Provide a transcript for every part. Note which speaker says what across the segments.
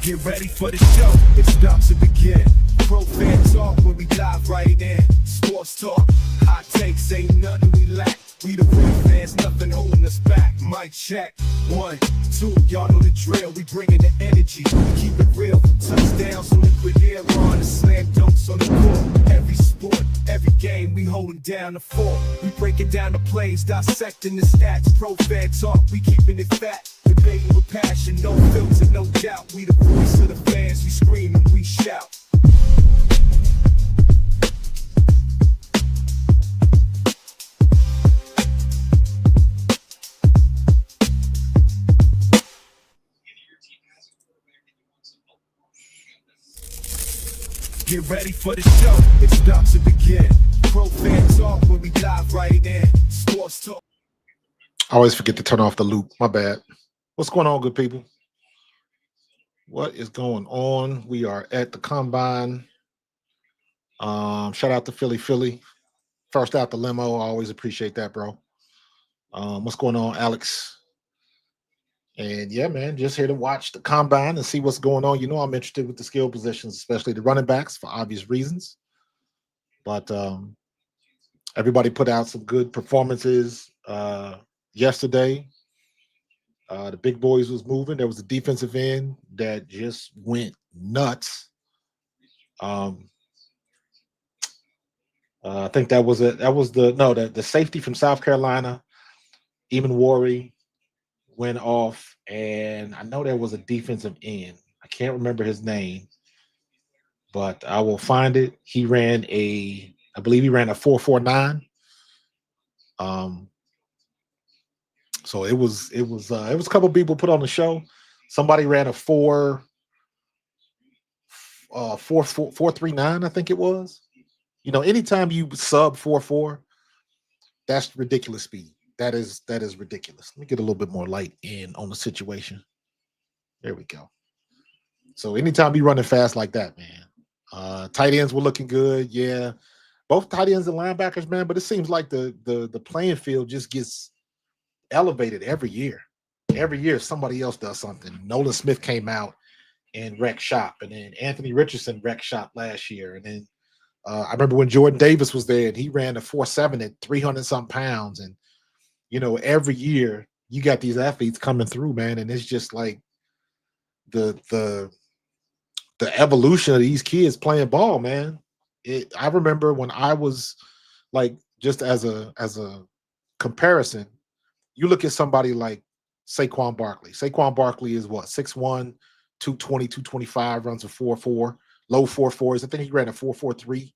Speaker 1: Get ready for the show, it's about to begin. Pro fan talk when we dive right in. Sports talk, hot takes, ain't nothing we lack. We the real fans, nothing holding us back. Mic check, 1, 2, y'all know the drill. We bringing the energy, keep it real. Touchdowns on liquid air, on the slam dunks on the court. Every sport, every game, we holding down the fort. We breaking down the plays, dissecting the stats. Pro fan talk, we keeping it fat. Debating with passion, no filter, no doubt. We the voice of the fans, we scream and we shout. Get ready for the show, it's about to begin. Pro fan talk when we dive right in. Sports talk.
Speaker 2: I always forget to turn off the loop. My bad. What's going on, good people? What is going on? We are at the Combine. Shout out to Philly. First out the limo. I always appreciate that, bro. What's going on, Alex? And yeah, man, just here to watch the Combine and see what's going on. You know, I'm interested with the skill positions, especially the running backs for obvious reasons. But everybody put out some good performances yesterday. The big boys was moving. There was a defensive end that just went nuts. I think the safety from South Carolina, Eamon Worry, went off, and I know there was a defensive end. I can't remember his name, but I will find it. I believe he ran a 4.49. So it was a couple people put on the show. Somebody ran a 4.39, I think it was. You know, anytime you sub 4.4, that's ridiculous speed. That is ridiculous. Let me get a little bit more light in on the situation. There we go. So anytime you running fast like that, man. Tight ends were looking good. Yeah. Both tight ends and linebackers, man, but it seems like the playing field just gets elevated every year. every year somebody else does something. Nolan Smith came out and wrecked shop, and then Anthony Richardson wrecked shop last year, and then I remember when Jordan Davis was there and he ran a 4.7 at 300 some pounds, and every year you got these athletes coming through, man, and it's just like the evolution of these kids playing ball, man. I remember when I was like, just as a comparison, you look at somebody like Saquon Barkley. Saquon Barkley is what, 6'1", 220, 225, runs a 4.4, low 4.4s. I think he ran a 4.43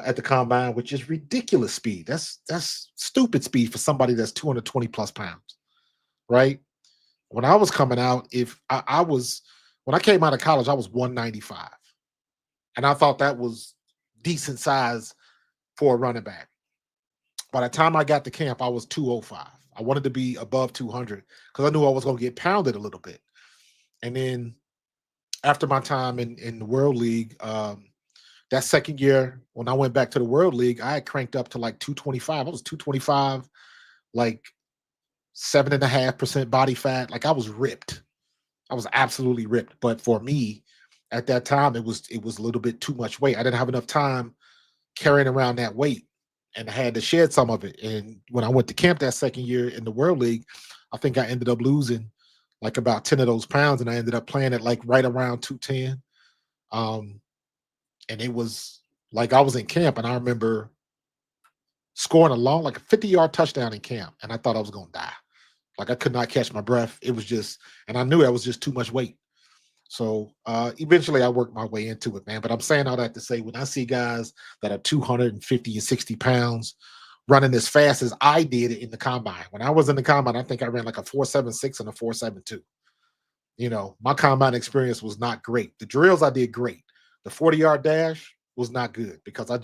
Speaker 2: at the combine, which is ridiculous speed. That's stupid speed for somebody that's 220 plus pounds, right? When I was coming out, when I came out of college, I was 195. And I thought that was decent size for a running back. By the time I got to camp, I was 205. I wanted to be above 200 because I knew I was going to get pounded a little bit. And then after my time in the World League, that second year, when I went back to the World League, I had cranked up to like 225. I was 225, like 7.5% body fat. Like I was ripped. I was absolutely ripped. But for me, at that time, it was a little bit too much weight. I didn't have enough time carrying around that weight, and I had to shed some of it. And when I went to camp that second year in the World League, I think I ended up losing like about 10 of those pounds, and I ended up playing at like right around 210. And it was like I was in camp, and I remember scoring like a 50-yard touchdown in camp, and I thought I was going to die. Like I could not catch my breath. It was just, and I knew that was just too much weight. So eventually I worked my way into it, man. But I'm saying all that to say, when I see guys that are 250 and 60 pounds running as fast as I did in the combine. When I was in the combine, I think I ran like a 4.76 and a 4.72. My combine experience was not great. The drills I did great. The 40-yard dash was not good because I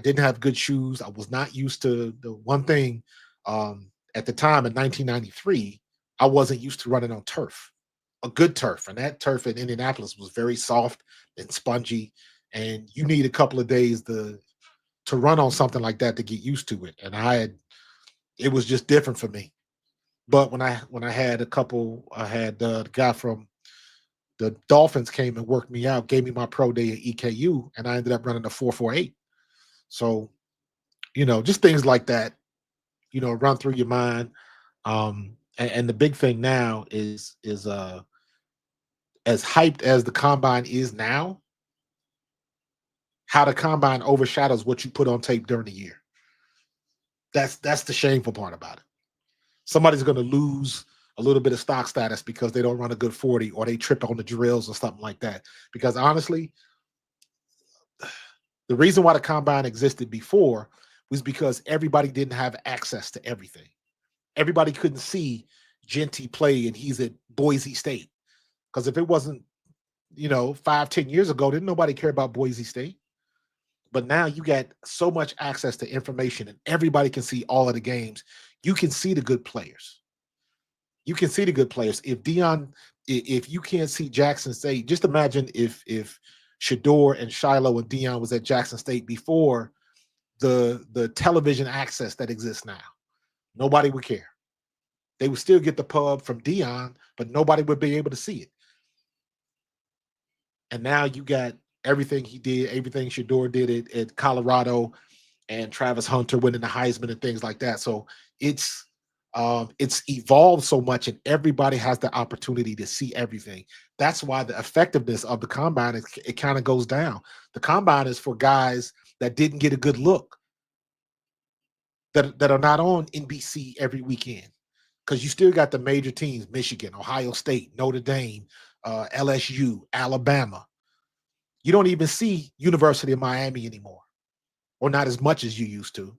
Speaker 2: didn't have good shoes. I was not used to the one thing at the time in 1993, I wasn't used to running on turf, a good turf. And that turf in Indianapolis was very soft and spongy. And you need a couple of days to run on something like that to get used to it. And it was just different for me. But when I had the guy from the Dolphins came and worked me out, gave me my pro day at EKU, and I ended up running a 4.48. So, just things like that, run through your mind. And the big thing now is as hyped as the combine is now, how the combine overshadows what you put on tape during the year. That's the shameful part about it. Somebody's going to lose a little bit of stock status because they don't run a good 40 or they trip on the drills or something like that. Because honestly, the reason why the combine existed before was because everybody didn't have access to everything. Everybody couldn't see Jeanty play and he's at Boise State. Because if it wasn't, 5-10 years ago, didn't nobody care about Boise State. But now you got so much access to information and everybody can see all of the games. You can see the good players. If you can't see Jackson State, just imagine if Shador and Shiloh and Dion was at Jackson State before the television access that exists now. Nobody would care. They would still get the pub from Dion, but nobody would be able to see it. And now you got everything he did, everything Shador did at Colorado, and Travis Hunter winning the Heisman and things like that. So it's evolved so much, and everybody has the opportunity to see everything. That's why the effectiveness of the combine it kind of goes down. The combine is for guys that didn't get a good look, that are not on NBC every weekend, because you still got the major teams: Michigan, Ohio State, Notre Dame, LSU, Alabama. You don't even see University of Miami anymore, or not as much as you used to.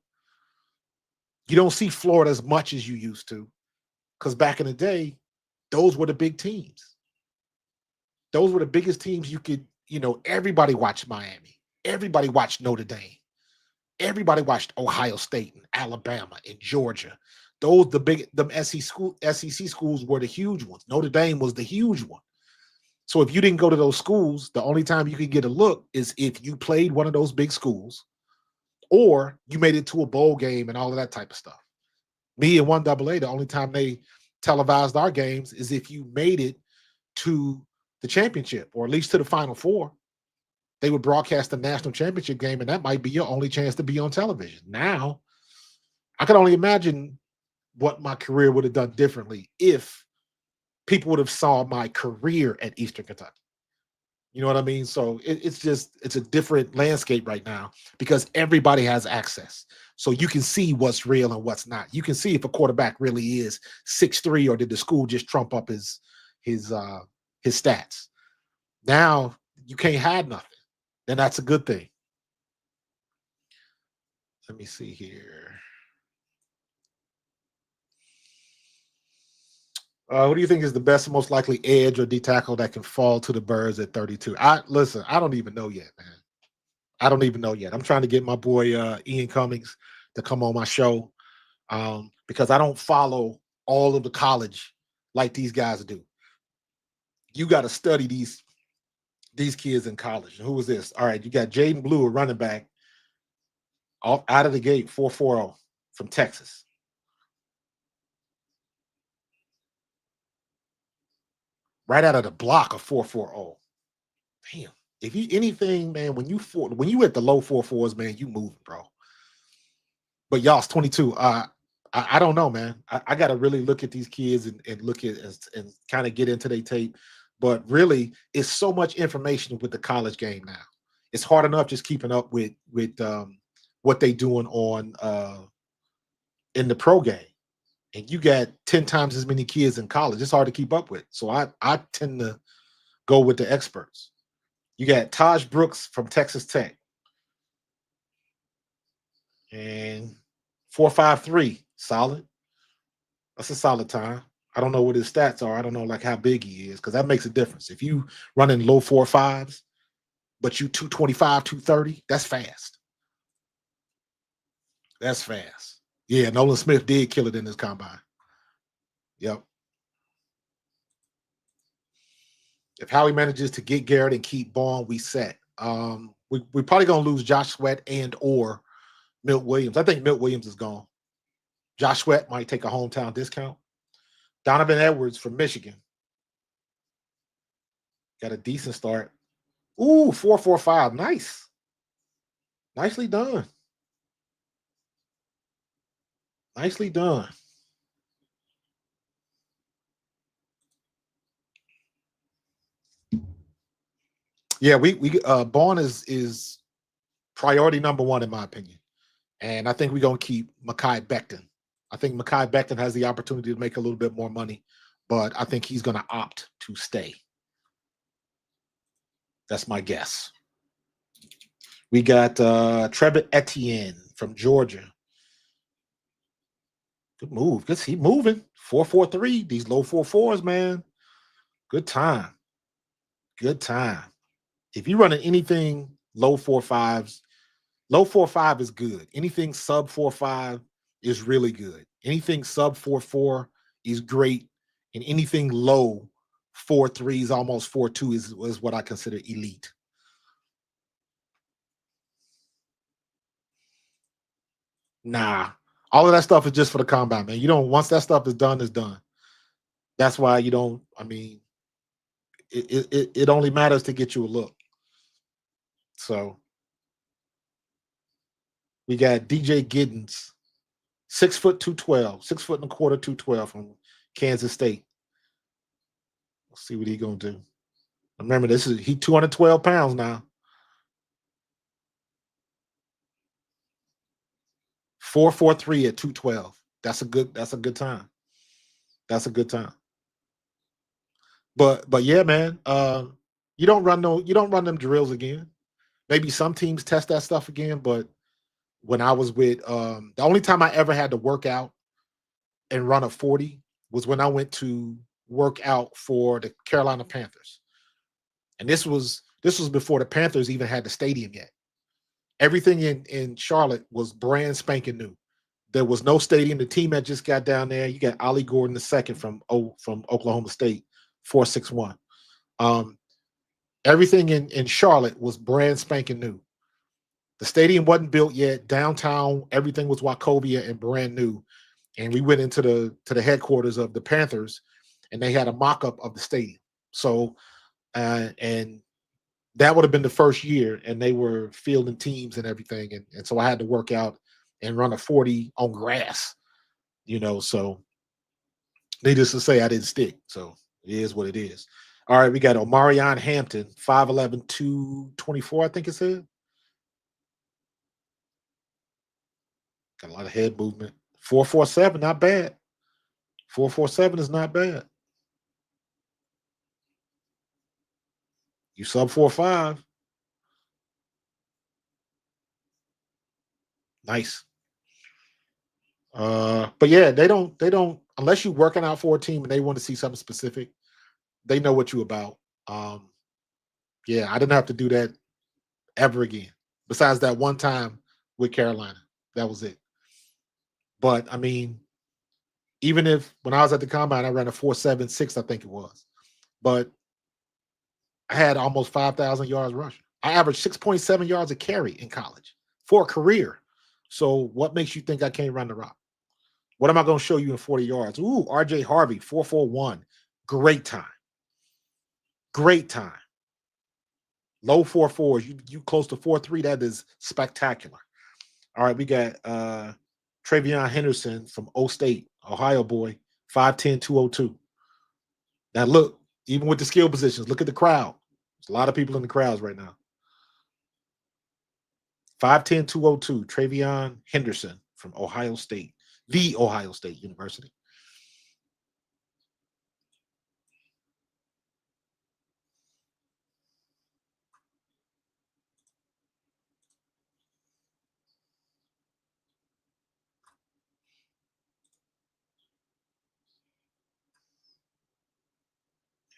Speaker 2: You don't see Florida as much as you used to, because back in the day, those were the big teams. Those were the biggest teams you could, everybody watched Miami. Everybody watched Notre Dame. Everybody watched Ohio State and Alabama and Georgia. Them SEC schools were the huge ones. Notre Dame was the huge one. So if you didn't go to those schools, the only time you could get a look is if you played one of those big schools, or you made it to a bowl game and all of that type of stuff. Me and 1AA, the only time they televised our games is if you made it to the championship, or at least to the Final Four. They would broadcast the national championship game, and that might be your only chance to be on television. Now, I can only imagine what my career would have done differently if people would have saw my career at Eastern Kentucky. You know what I mean? So it's a different landscape right now because everybody has access. So you can see what's real and what's not. You can see if a quarterback really is 6'3", or did the school just trump up his stats. Now you can't hide nothing. Then that's a good thing. Let me see here. Who do you think is the best and most likely edge or D tackle that can fall to the birds at 32? I don't even know yet, man. I don't even know yet. I'm trying to get my boy Ian Cummings to come on my show because I don't follow all of the college like these guys do. You got to study these kids in college. Who was this? All right, you got Jaden Blue, a running back, out of the gate, 4.40 from Texas. Right out of the block, a 4.40. Damn. If you anything, man, when you at the low 4.4s, man, you moving, bro. But y'all's 22. I don't know, man. I got to really look at these kids and look at and kind of get into their tape. But really, it's so much information with the college game now. It's hard enough just keeping up with what they doing on in the pro game. And you got 10 times as many kids in college. It's hard to keep up with. So I tend to go with the experts. You got Taj Brooks from Texas Tech. And 4.53, solid. That's a solid time. I don't know what his stats are. I don't know like how big he is, because that makes a difference. If you running low 4.5s, but you 225, 230, that's fast. That's fast. Yeah, Nolan Smith did kill it in his combine. Yep. If Howie manages to get Garrett and keep Bond, we set. We're probably going to lose Josh Sweat and or Milt Williams. I think Milt Williams is gone. Josh Sweat might take a hometown discount. Donovan Edwards from Michigan. Got a decent start. Ooh, 4.45. Nice. Nicely done. Nicely done. Yeah, we Bond is priority number one in my opinion. And I think we're going to keep Mekhi Becton. I think Mekhi Becton has the opportunity to make a little bit more money, but I think he's going to opt to stay. That's my guess. We got Trevor Etienne from Georgia. Good move. Good. He moving. 4.43. These low 4.4s, man. Good time. Good time. If you're running anything low 4.5s, low 4.5 is good. Anything sub 4.5 is really good. Anything sub 4.4 is great. And anything low 4.3s, almost 4.2 is what I consider elite. Nah, all of that stuff is just for the combine, man. You don't, once that stuff is done, it's done. That's why you don't, I mean, it only matters to get you a look. So we got DJ Giddens, 6 foot 212, 6 foot and a quarter, 212 from Kansas State. Let's see what he's gonna do. Remember, he 212 pounds now. 4.43 at 212. That's a good time. That's a good time. But yeah, man, you don't run them drills again. Maybe some teams test that stuff again, but when I was with the only time I ever had to work out and run a 40 was when I went to work out for the Carolina Panthers. And this was before the Panthers even had the stadium yet. Everything in Charlotte was brand spanking new. There was no stadium. The team that just got down there, you got Ollie Gordon II from Oklahoma State, 4.61. Everything in Charlotte was brand spanking new. The stadium wasn't built yet. Downtown, everything was Wachovia and brand new. and we went into the headquarters of the Panthers, and they had a mock-up of the stadium. So and that would have been the first year, and they were fielding teams and everything, and so I had to work out and run a 40 on grass, so needless to say, I didn't stick. So it is what it is. All right, we got Omarion Hampton, 5'11", 224, I think it said. Got a lot of head movement. 447, not bad. 447 is not bad. You sub 4.5. Nice. But yeah, they don't unless you're working out for a team and they want to see something specific, they know what you about. Yeah, I didn't have to do that ever again. Besides that one time with Carolina. That was it. But I mean, even if when I was at the combine, I ran a 4.76, I think it was. But I had almost 5,000 yards rushing. I averaged 6.7 yards a carry in college for a career. So what makes you think I can't run the rock? What am I going to show you in 40 yards? Ooh, RJ Harvey, 4.41. Great time. Great time. Low 4.4s. You close to 4.3. That is spectacular. All right, we got Travion Henderson from O State, Ohio boy, 5'10", 202. Now look, even with the skill positions, look at the crowd. There's a lot of people in the crowds right now. 5'10", 202, Travion Henderson from Ohio State, the Ohio State University.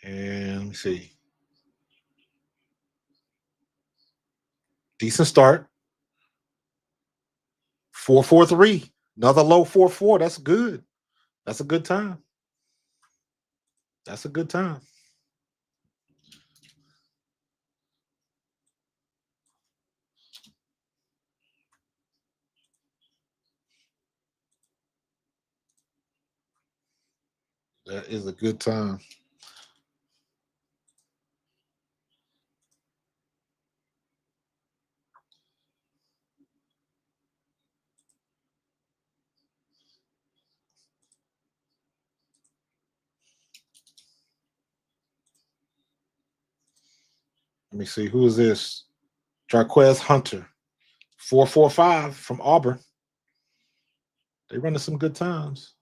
Speaker 2: And let me see. Decent start. 4.43. Another low 4.4. That's good. That's a good time. That's a good time. That is a good time. Let me see. Who is this? Jarquez Hunter. 4.45 from Auburn. They running some good times.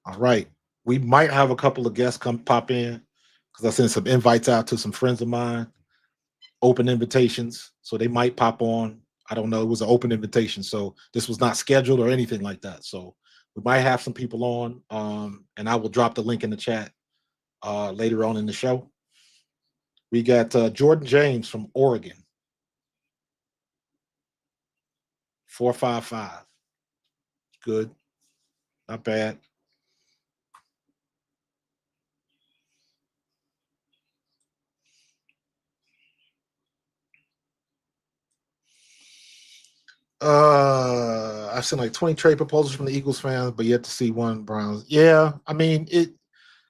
Speaker 2: All right. We might have a couple of guests come pop in because I sent some invites out to some friends of mine, open invitations. So they might pop on. I don't know. It was an open invitation. So this was not scheduled or anything like that. So we might have some people on. And I will drop the link in the chat later on in the show. We got Jordan James from Oregon. 4.55. Good. Not bad. I've seen like 20 trade proposals from the Eagles fans, but yet to see one Browns. Yeah, I mean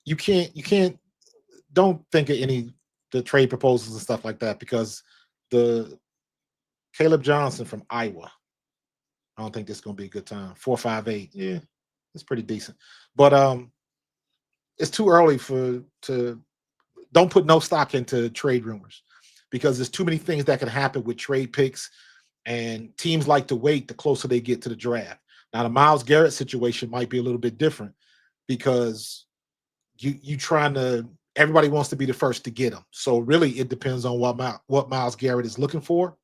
Speaker 2: you can't don't think of the trade proposals and stuff like that because the Caleb Johnson from Iowa. I don't think this is gonna be a good time. 4.58. Yeah, it's pretty decent. But it's too early to don't put no stock into trade rumors because there's too many things that can happen with trade picks. And teams like to wait the closer they get to the draft. Now, the Myles Garrett situation might be a little bit different because you trying to everybody wants to be the first to get him. So really, it depends on what Myles Garrett is looking for,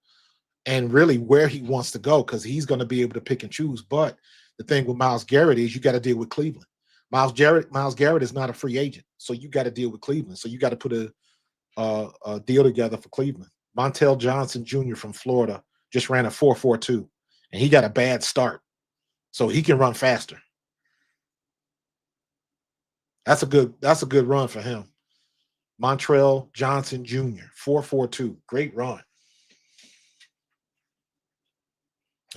Speaker 2: and really where he wants to go because he's going to be able to pick and choose. But the thing with Myles Garrett is you got to deal with Cleveland. Myles Garrett is not a free agent, so you got to deal with Cleveland. So you got to put a deal together for Cleveland. Montel Johnson Jr. from Florida just ran a 4.42, and he got a bad start. So he can run faster. That's a good run for him. Montrell Johnson Jr. 4.42. Great run.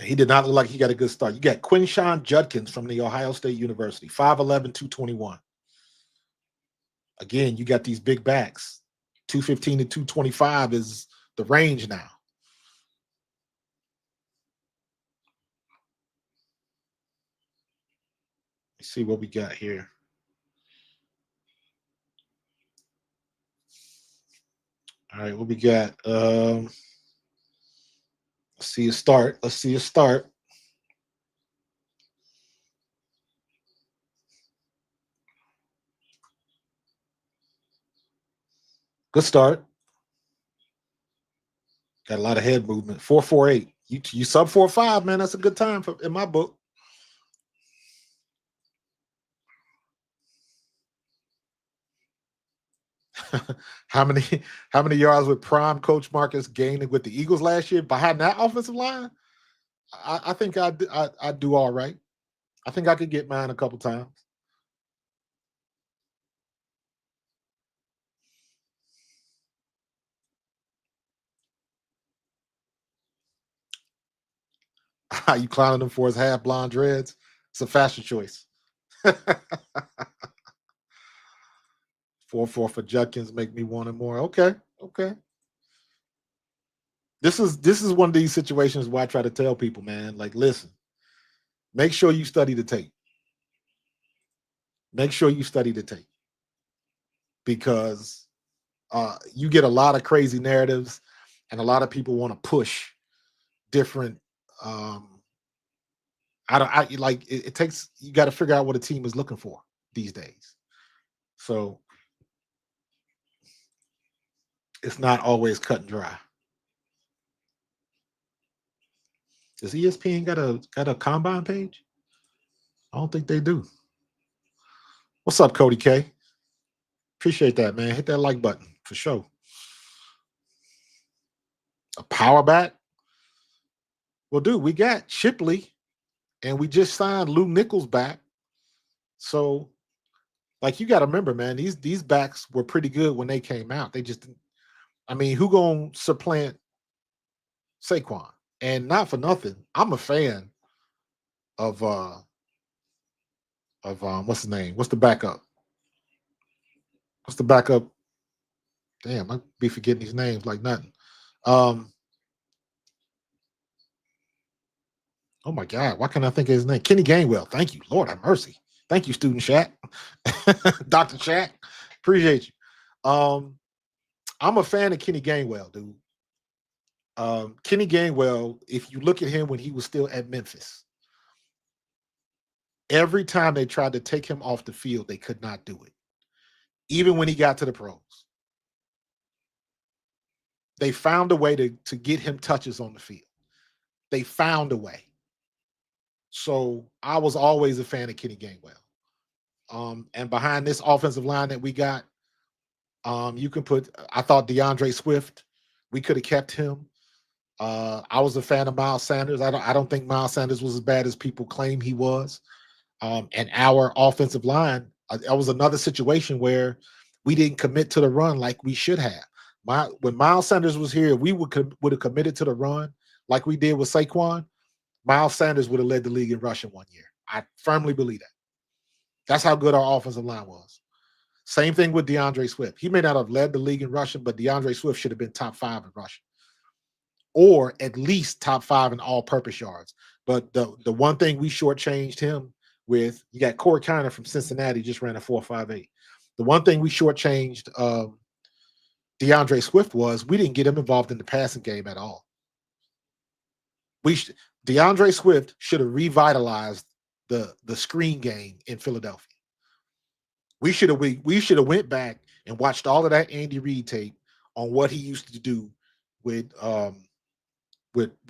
Speaker 2: He did not look like he got a good start. You got Quinshawn Judkins from the Ohio State University, 5'11", 221. Again, you got these big backs. 215 to 225 is the range now. Let's see what we got here. All right, what we got? Let's see a start. Let's see a start. Good start. Got a lot of head movement. 4.48. You sub 4.5, man. That's a good time in my book. how many yards with prime Coach Marcus gaining with the Eagles last year behind that offensive line? I think I do all right. I think I could get mine a couple times. You clowning him for his half blonde dreads? It's a fashion choice. 4-4 for Judkins make me want it more. Okay. This is one of these situations where I try to tell people, man, like, listen, make sure you study the tape. Make sure you study the tape because you get a lot of crazy narratives and a lot of people want to push different. It takes, you got to figure out what a team is looking for these days. So it's not always cut and dry. Does ESPN got a combine page? I don't think they do. What's up, Cody K? Appreciate that, man. Hit that like button for sure. A power back? Well, dude, we got Shipley, and we just signed Lou Nichols back. So, like, you got to remember, man, these backs were pretty good when they came out. They just, I mean, who gonna supplant Saquon? And not for nothing, I'm a fan of what's his name? What's the backup? What's the backup? Damn, I be forgetting these names like nothing. Oh my God, why can't I think of his name? Kenny Gainwell. Thank you. Lord have mercy. Thank you, student Shaq. Dr. Shaq. Appreciate you. I'm a fan of Kenny Gainwell, dude. Kenny Gainwell, if you look at him when he was still at Memphis, every time they tried to take him off the field, they could not do it. Even when he got to the pros. They found a way to get him touches on the field. They found a way. So I was always a fan of Kenny Gainwell. And behind this offensive line that we got, you can put, I thought DeAndre Swift, we could have kept him. I was a fan of Miles Sanders. I don't think Miles Sanders was as bad as people claim he was. And our offensive line, that was another situation where we didn't commit to the run like we should have. When Miles Sanders was here, we would have committed to the run like we did with Saquon. Miles Sanders would have led the league in rushing one year. I firmly believe that. That's how good our offensive line was. Same thing with DeAndre Swift. He may not have led the league in rushing, but DeAndre Swift should have been top 5 in rushing, or at least top 5 in all-purpose yards. But the one thing we shortchanged him with, you got Corey Kiner from Cincinnati, just ran a 4.58. The one thing we shortchanged DeAndre Swift was we didn't get him involved in the passing game at all. DeAndre Swift should have revitalized the screen game in Philadelphia. We should have went back and watched all of that Andy Reid tape on what he used to do with all them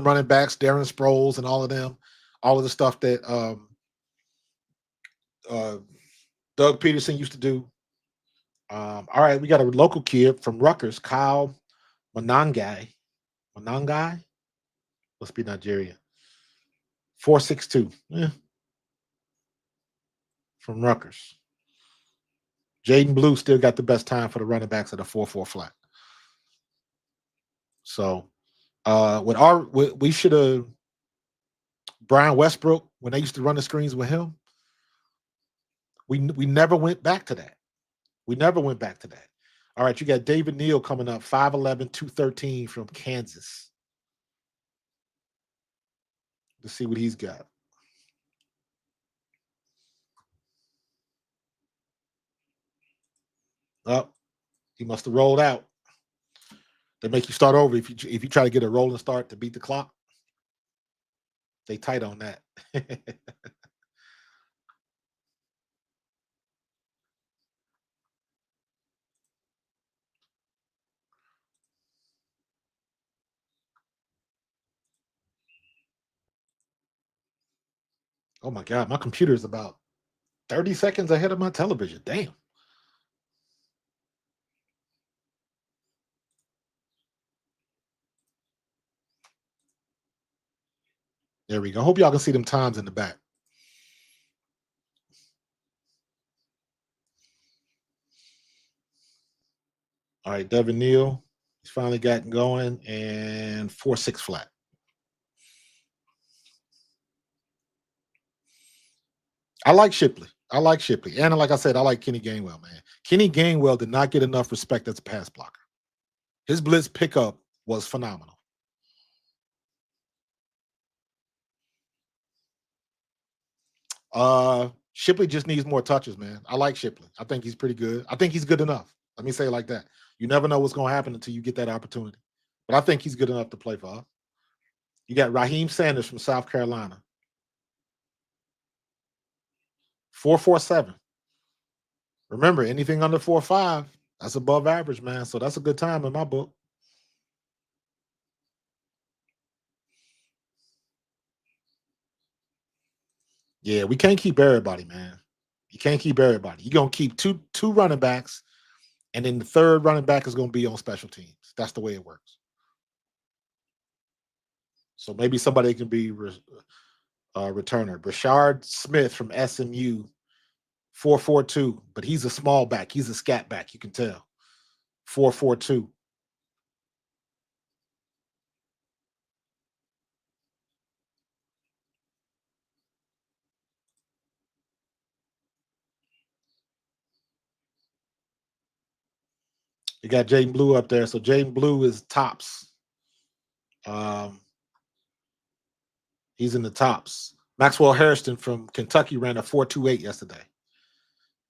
Speaker 2: running backs, Darren Sproles and all of them, all of the stuff that Doug Peterson used to do. All right, we got a local kid from Rutgers, Kyle Monangai. Must be Nigeria. 4.62. Yeah. from Rutgers. Jaden Blue still got the best time for the running backs at a 4.4 flat. So we should have Brian Westbrook, when they used to run the screens with him, we never went back to that. We never went back to that. All right, you got David Neal coming up, 5'11", 213 from Kansas. Let's see what he's got. Oh, he must have rolled out. They make you start over if you try to get a rolling start to beat the clock. They tight on that. Oh my God, my computer is about 30 seconds ahead of my television. Damn. There we go. Hope y'all can see them times in the back. All right, Devin Neal, he's finally gotten going, and 4.6 flat. I like Shipley. And like I said, I like Kenny Gainwell, man. Kenny Gainwell did not get enough respect as a pass blocker. His blitz pickup was phenomenal. Shipley just needs more touches, man. I like Shipley. I think he's pretty good. I think he's good enough. Let me say it like that. You never know what's going to happen until you get that opportunity. But I think he's good enough to play for us. You got Raheem Sanders from South Carolina. 4.47. Remember, anything under 4.5, that's above average, man. So that's a good time in my book. Yeah, we can't keep everybody, man. You can't keep everybody. You're going to keep two running backs, and then the third running back is going to be on special teams. That's the way it works. So maybe somebody can be returner. Brashard Smith from SMU, 4.42, but he's a small back. He's a scat back. You can tell. 4.42. You got Jaden Blue up there. So Jaden Blue is tops. He's in the tops. Maxwell Harrison from Kentucky ran a 4.28 yesterday.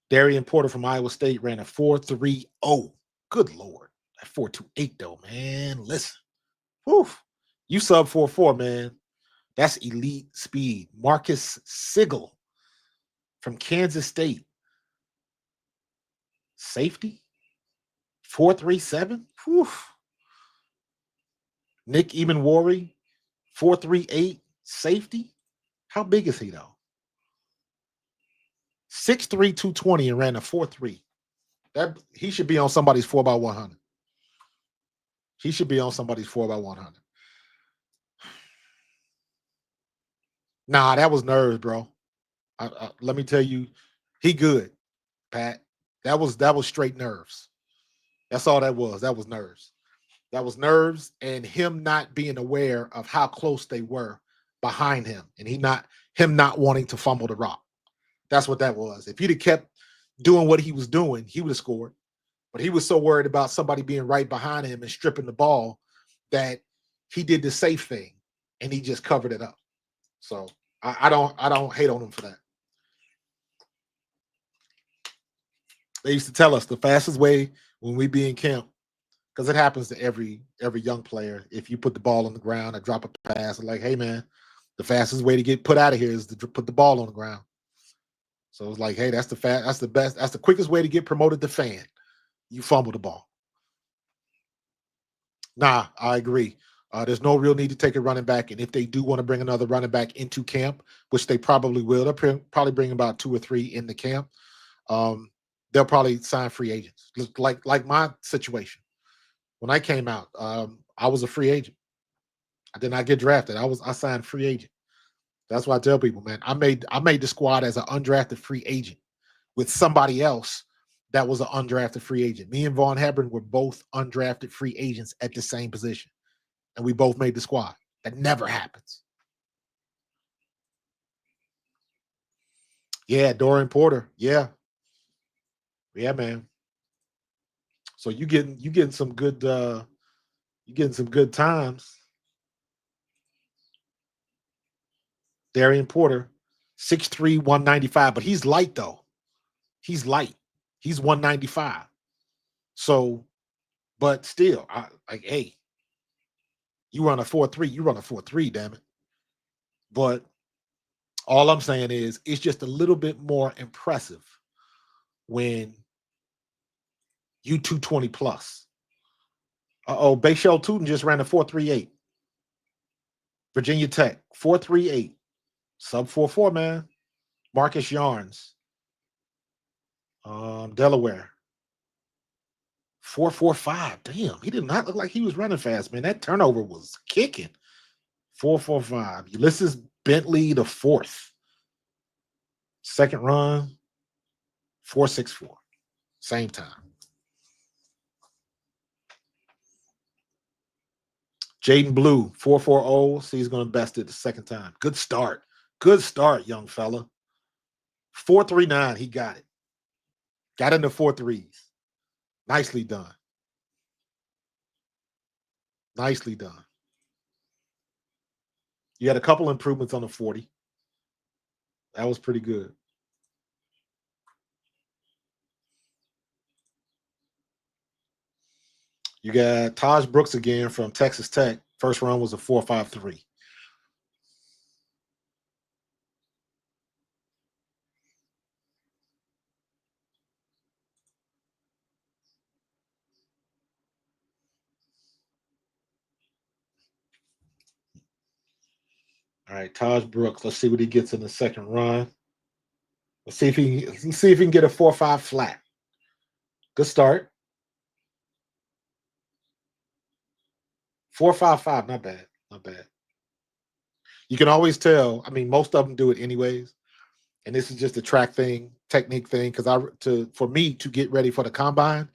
Speaker 2: Darian Porter from Iowa State ran a 4.30. Good Lord. That 4.28 though, man. Listen. Whew. You sub 4.4, man. That's elite speed. Marcus Sigel from Kansas State. Safety. 4.37. Whew. Nick Ebenwari, 4.38. Safety. How big is he though? 6'3", 220 and ran a 4.3. That he should be on somebody's 4x100. He should be on somebody's 4x100. Nah, that was nerves, bro. Let me tell you, he good, Pat. That was straight nerves. That's all that was. That was nerves. That was nerves and him not being aware of how close they were behind him, and him not wanting to fumble the rock. That's what that was. If he'd have kept doing what he was doing, he would have scored. But he was so worried about somebody being right behind him and stripping the ball that he did the safe thing and he just covered it up. So I don't hate on him for that. They used to tell us the fastest way when we be in camp, because it happens to every young player. If you put the ball on the ground and drop a pass, like, hey man, the fastest way to get put out of here is to put the ball on the ground. So it's like, hey, that's the quickest way to get promoted to fan. You fumble the ball. Nah, I agree. There's no real need to take a running back, and if they do want to bring another running back into camp, which they probably will, they'll probably bring about 2 or 3 in the camp. They'll probably sign free agents, like my situation. When I came out, I was a free agent. I did not get drafted. I signed free agent. That's why I tell people, man, I made the squad as an undrafted free agent. with somebody else that was an undrafted free agent. Me and Vaughn Hebron were both undrafted free agents at the same position, and we both made the squad. That never happens. Yeah, Dorian Porter. Yeah, man. So you getting some good times. Darian Porter, 6'3", 195, but he's light though. He's light. He's 195. So, but still, hey, you run a 4.3, you run a 4.3, damn it. But all I'm saying is it's just a little bit more impressive when you 220 plus. Bayshell Tootin just ran a 4.38. Virginia Tech, 4.38. Sub 4.4, man. Marcus Yarns, Delaware, 4.45. Damn, he did not look like he was running fast, man. That turnover was kicking. 4.45. Ulysses Bentley, the fourth. Second run, 4.64. Same time. Jaden Blue, 4.40. See, he's going to best it the second time. Good start. Good start, young fella. 4.39. He got it. Got into 4.3s. Nicely done. Nicely done. You had a couple improvements on the 40. That was pretty good. You got Taj Brooks again from Texas Tech. First run was a 4.53. All right, Taj Brooks. Let's see what he gets in the second run. Let's see if he can get a 4.5 flat. Good start. 4.55, not bad. Not bad. You can always tell. I mean, most of them do it anyways. And this is just a track thing, technique thing. Because for me to get ready for the combine,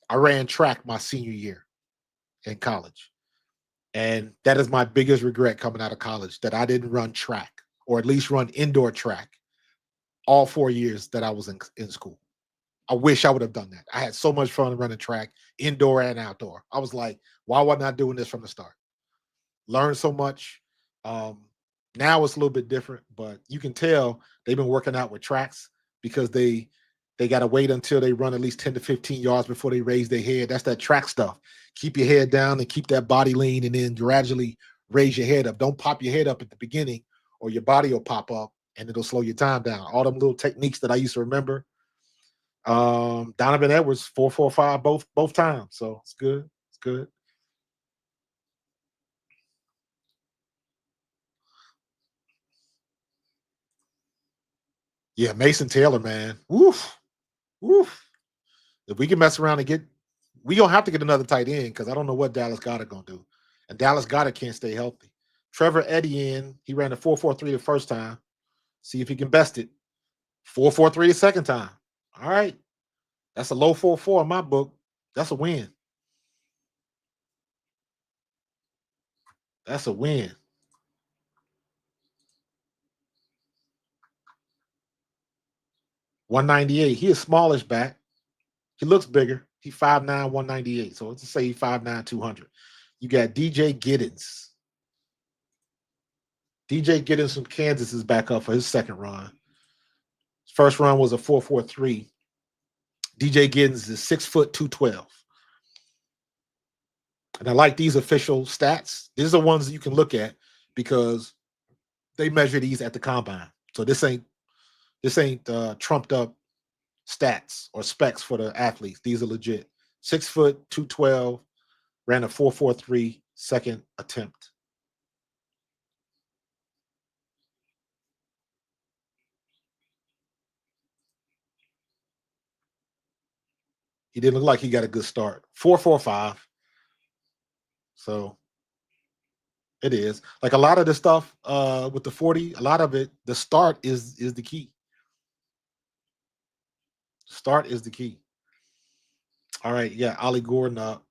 Speaker 2: I ran track my senior year in college. And that is my biggest regret coming out of college, that I didn't run track, or at least run indoor track all 4 years that I was in school. I wish I would have done that. I had so much fun running track, indoor and outdoor. I was like, why wasn't I doing this from the start? Learned so much. Now it's a little bit different, but you can tell they've been working out with tracks because they got to wait until they run at least 10 to 15 yards before they raise their head. That's that track stuff. Keep your head down and keep that body lean, and then gradually raise your head up. Don't pop your head up at the beginning or your body will pop up and it'll slow your time down. All them little techniques that I used to remember. Donovan Edwards, 4.45 both times. So it's good. It's good. Yeah, Mason Taylor, man. Woof. Woof. If we can mess around and we gonna have to get another tight end because I don't know what Dallas Goedert gonna do. And Dallas Goedert can't stay healthy. Trevor Etienne, he ran a 4.43 the first time. See if he can best it. 4.43 the second time. All right. That's a low 4.4 in my book. That's a win. That's a win. $198. He is smallish back. He looks bigger. He 5'9", 198. So let's say he 5'9", 200. You got DJ Giddens. DJ Giddens from Kansas is back up for his second run. His first run was a 4.43. DJ Giddens is 6 foot 212. And I like these official stats. These are ones that you can look at because they measure these at the combine. So this ain't trumped up stats or specs for the athletes. These are legit. 6 foot 212, ran a 4.43 second attempt. He didn't look like he got a good start. 4.45. So it is. Like a lot of the stuff with the 40, a lot of it, the start is the key. Start is the key. All right, yeah, Ollie Gordon up.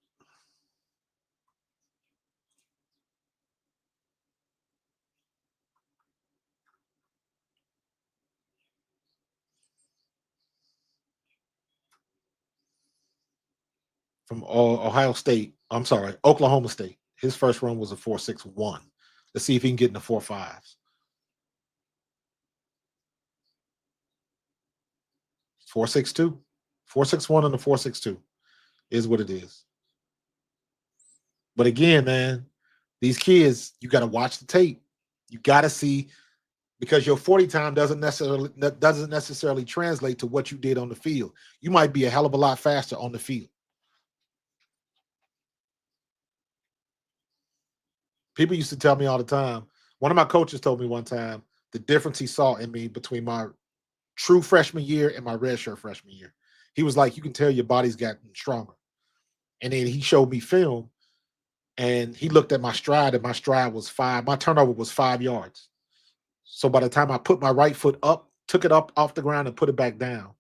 Speaker 2: From Ohio State. I'm sorry, Oklahoma State. His first run was a 4.61. Let's see if he can get in the 4.5s. 4.62, 4.61 and the 4.62 is what it is. But again, man, these kids, you got to watch the tape. You got to see, because your 40 time doesn't necessarily translate to what you did on the field. You might be a hell of a lot faster on the field. People used to tell me all the time. One of my coaches told me one time the difference he saw in me between my true freshman year and my redshirt freshman year. He was like, you can tell your body's gotten stronger. And then he showed me film, and he looked at my stride, and my stride was 5. My turnover was 5 yards. So by the time I put my right foot up, took it up off the ground and put it back down,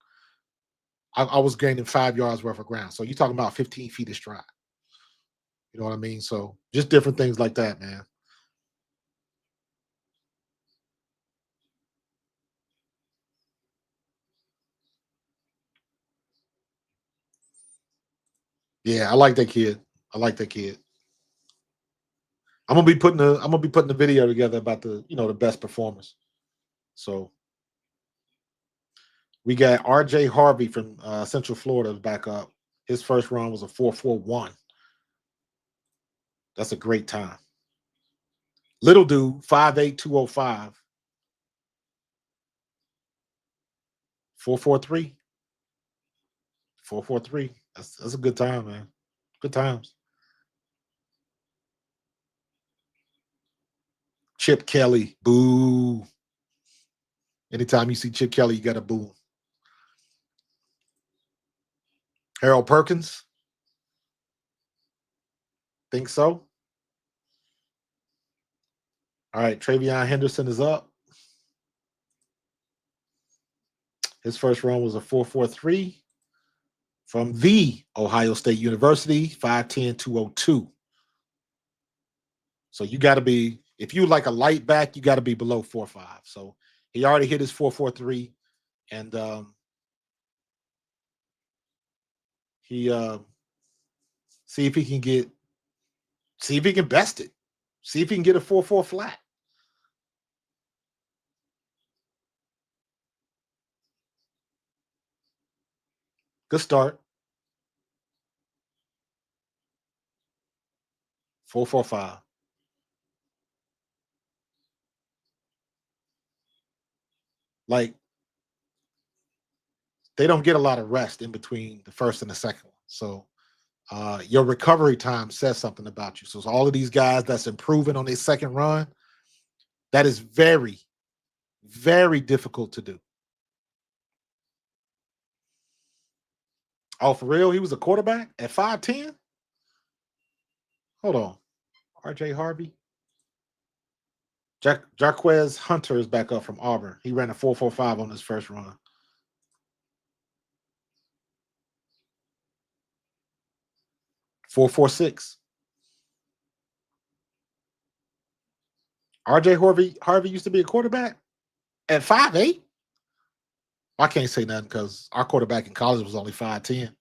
Speaker 2: I was gaining 5 yards worth of ground. So you're talking about 15 feet of stride. You know what I mean? So just different things like that, man. Yeah, I like that kid. I like that kid. I'm gonna be putting the video together about the best performers. So we got RJ Harvey from Central Florida back up. His first run was a 4.41. That's a great time. Little dude, 5'8", 205. 4.43. 4.43. That's a good time, man. Good times. Chip Kelly, boo. Anytime you see Chip Kelly, you got to boo. Harold Perkins. Think so? All right, Travion Henderson is up. His first run was a 4.43 from the Ohio State University, 5'10", 202. So you got to be, if you like a light back, you got to be below 4.5. So he already hit his 4.43, and he see if he can best it. See if he can get a 4.4 flat. Good start. 4.45. Like, they don't get a lot of rest in between the first and the second one. So your recovery time says something about you. So all of these guys that's improving on their second run, that is very, very difficult to do. Oh, for real? He was a quarterback at 5'10"? Hold on. RJ Harvey. Jarquez Hunter is back up from Auburn. He ran a 4.45 on his first run. .446. RJ Harvey used to be a quarterback at 5'8". I can't say nothing because our quarterback in college was only 5'10".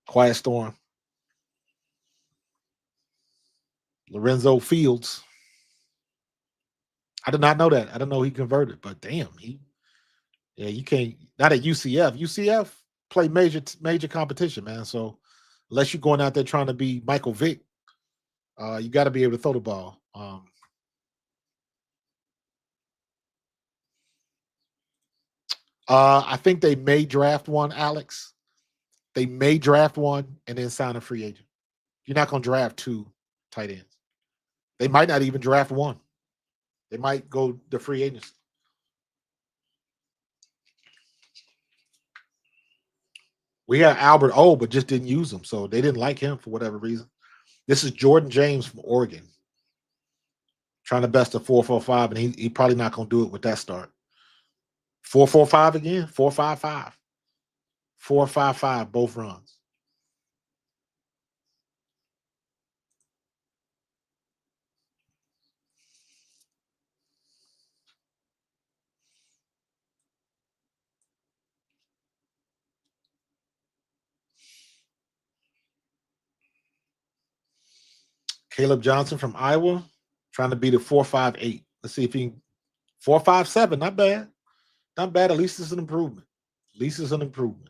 Speaker 2: Quiet storm. Lorenzo Fields. I did not know that. I didn't know he converted, but damn, you can't, not at UCF. UCF play major competition, man. So unless you're going out there trying to be Michael Vick, you got to be able to throw the ball. I think they may draft one, Alex. They may draft one and then sign a free agent. You're not going to draft 2 tight ends. They might not even draft one. They might go the free agency. We had Albert O, but just didn't use him. So they didn't like him for whatever reason. This is Jordan James from Oregon. Trying to best a 4.45, and he probably not going to do it with that start. 4.45 again? 4.55. 4.55 both runs. Caleb Johnson from Iowa trying to beat a 4.58. Let's see if he can. 4.57, not bad. Not bad. At least it's an improvement. At least it's an improvement.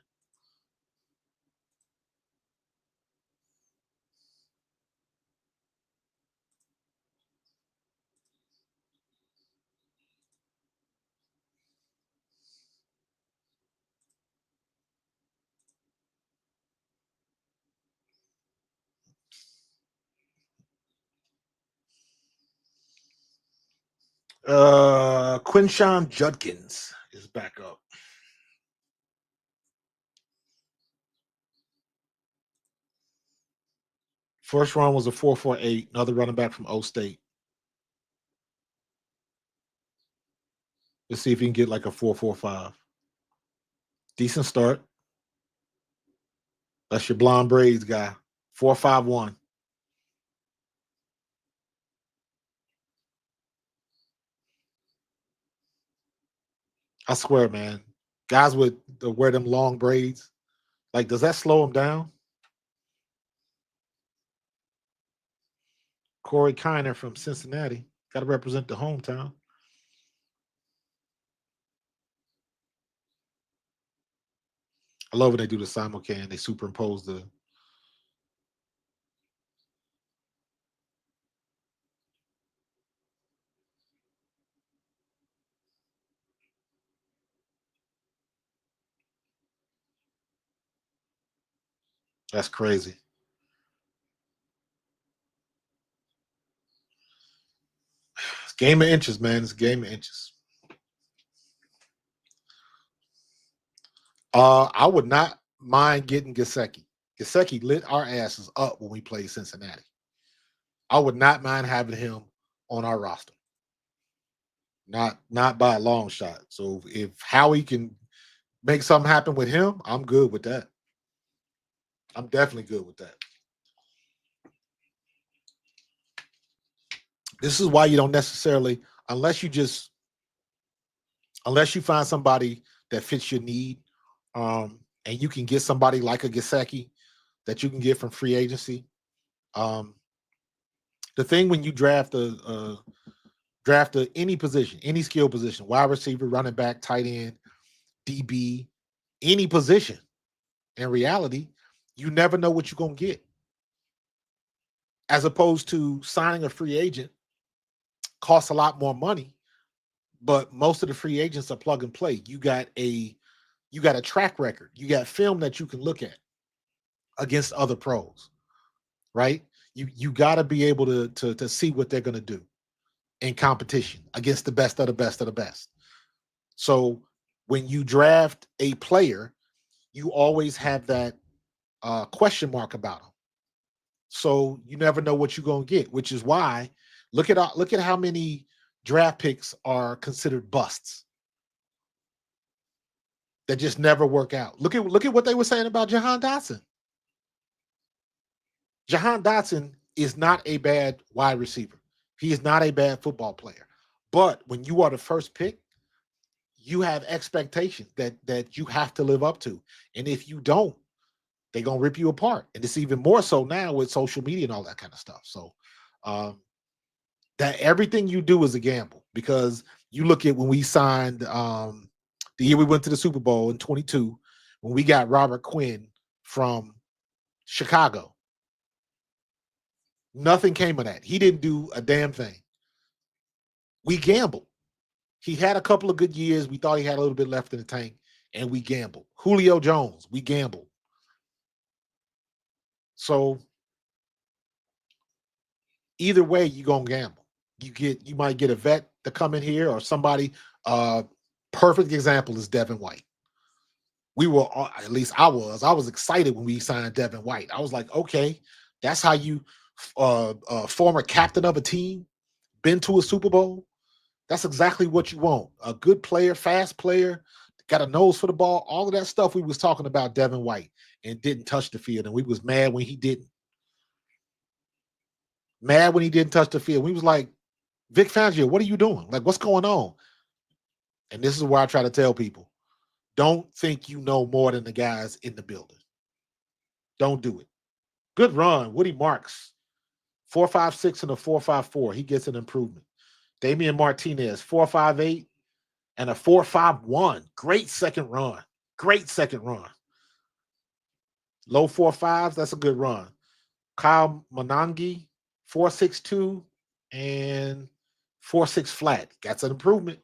Speaker 2: Quinshawn Judkins is back up. First run was a 4.48. Another running back from O State. Let's see if he can get like a 4.45. Decent start. That's your blonde braids guy. 4.51. I swear, man. Guys with wear them long braids. Like, does that slow them down? Corey Kiner from Cincinnati. Got to represent the hometown. I love when they do the simulcan. They superimpose the. That's crazy. It's a game of inches, man. It's a game of inches. I would not mind getting Gesicki. Gesicki lit our asses up when we played Cincinnati. I would not mind having him on our roster. Not by a long shot. So if Howie can make something happen with him, I'm good with that. I'm definitely good with that. This is why you don't necessarily, unless you find somebody that fits your need, and you can get somebody like a Gesicki that you can get from free agency. The thing when you draft any position, any skill position, wide receiver, running back, tight end, DB, any position, in reality, you never know what you're going to get. As opposed to signing a free agent costs a lot more money, but most of the free agents are plug and play. You got a track record. You got film that you can look at against other pros, right? You got to be able to see what they're going to do in competition against the best of the best of the best. So when you draft a player, you always have that question mark about them. So you never know what you're going to get, which is why look at how many draft picks are considered busts that just never work out. Look at what they were saying about Jahan Dotson. Jahan Dotson is not a bad wide receiver. He is not a bad football player. But when you are the first pick, you have expectations that you have to live up to. And if you don't, they're going to rip you apart. And it's even more so now with social media and all that kind of stuff. So that everything you do is a gamble, because you look at when we signed the year we went to the Super Bowl in 22, when we got Robert Quinn from Chicago. Nothing came of that. He didn't do a damn thing. We gambled. He had a couple of good years. We thought he had a little bit left in the tank, and we gambled. Julio Jones, we gambled. So either way, you're going to gamble. You might get a vet to come in here or somebody. Perfect example is Devin White. We were, at least I was excited when we signed Devin White. I was like, okay, that's how you, former captain of a team, been to a Super Bowl. That's exactly what you want. A good player, fast player, got a nose for the ball. All of that stuff we was talking about Devin White and didn't touch the field. And we was mad when he didn't. Mad when he didn't touch the field. We was like, Vic Fangio, what are you doing? Like, what's going on? And this is where I try to tell people, don't think you know more than the guys in the building. Don't do it. Good run. Woody Marks, 4.56 and a 4.54. He gets an improvement. Damian Martinez, 4.58 and a 4.51. Great second run. Great second run. Low 4.5s. That's a good run. Kyle Monangi, 4.62 and 4.6 flat. That's an improvement.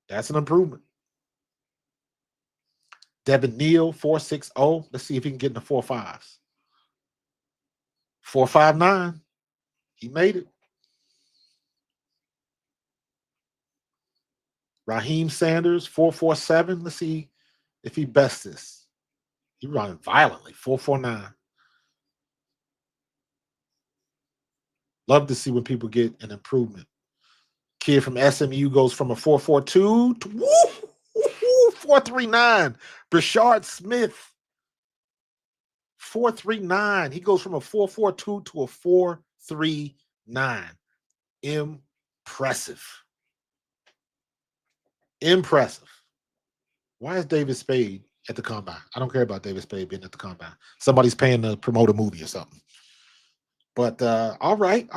Speaker 2: That's an improvement. Devin Neal, 4.60. Let's see if he can get in the 4.5s. 4.59. He made it. Raheem Sanders, 4.47. Let's see if he bests this. He running violently, 4.49. Love to see when people get an improvement. Kid from SMU goes from a 4.42 to 4.39. Brashard Smith, 4.39. He goes from a 4.42 to a 4.39. Impressive. Impressive. Why is David Spade at the combine? I don't care about David Spade being at the combine. Somebody's paying to promote a movie or something. But all right.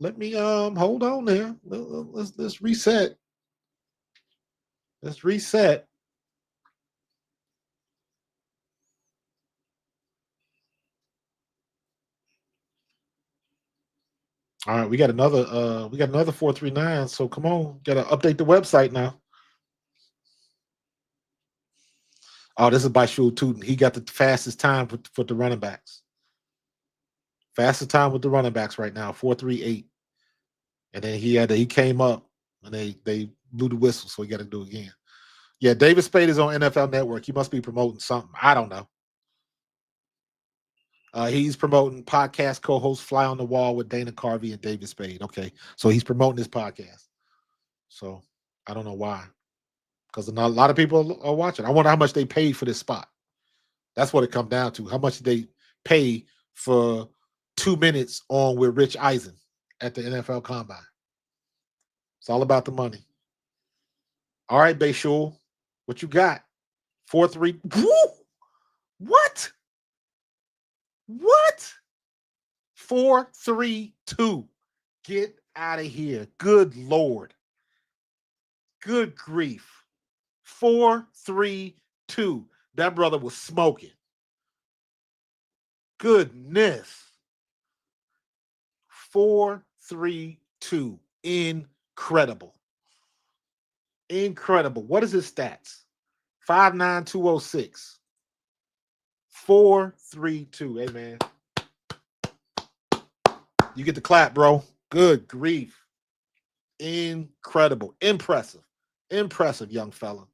Speaker 2: Let me hold on there. Let's reset. Let's reset. All right, we got another 4.39. So come on, gotta update the website now. Oh, this is by Shul Tootin. He got the fastest time for the running backs. Fastest time with the running backs right now, 4.38. And then he came up and they blew the whistle, so he got to do it again. Yeah, David Spade is on NFL Network. He must be promoting something. I don't know. He's promoting podcast co-host Fly on the Wall with Dana Carvey and David Spade. Okay, so he's promoting his podcast. So I don't know why, because a lot of people are watching. I wonder how much they paid for this spot. That's what it comes down to. How much did they pay for 2 minutes on with Rich Eisen at the NFL Combine? It's all about the money. All right, Bayshul, what you got? 4.3. What? What? 4.32. Get out of here. Good Lord. Good grief. 4.32. That brother was smoking. Goodness. 4.32. Incredible. Incredible. What is his stats? 5'9", 206. 4.32. Hey, man. You get the clap, bro. Good grief. Incredible. Impressive. Impressive, young fella.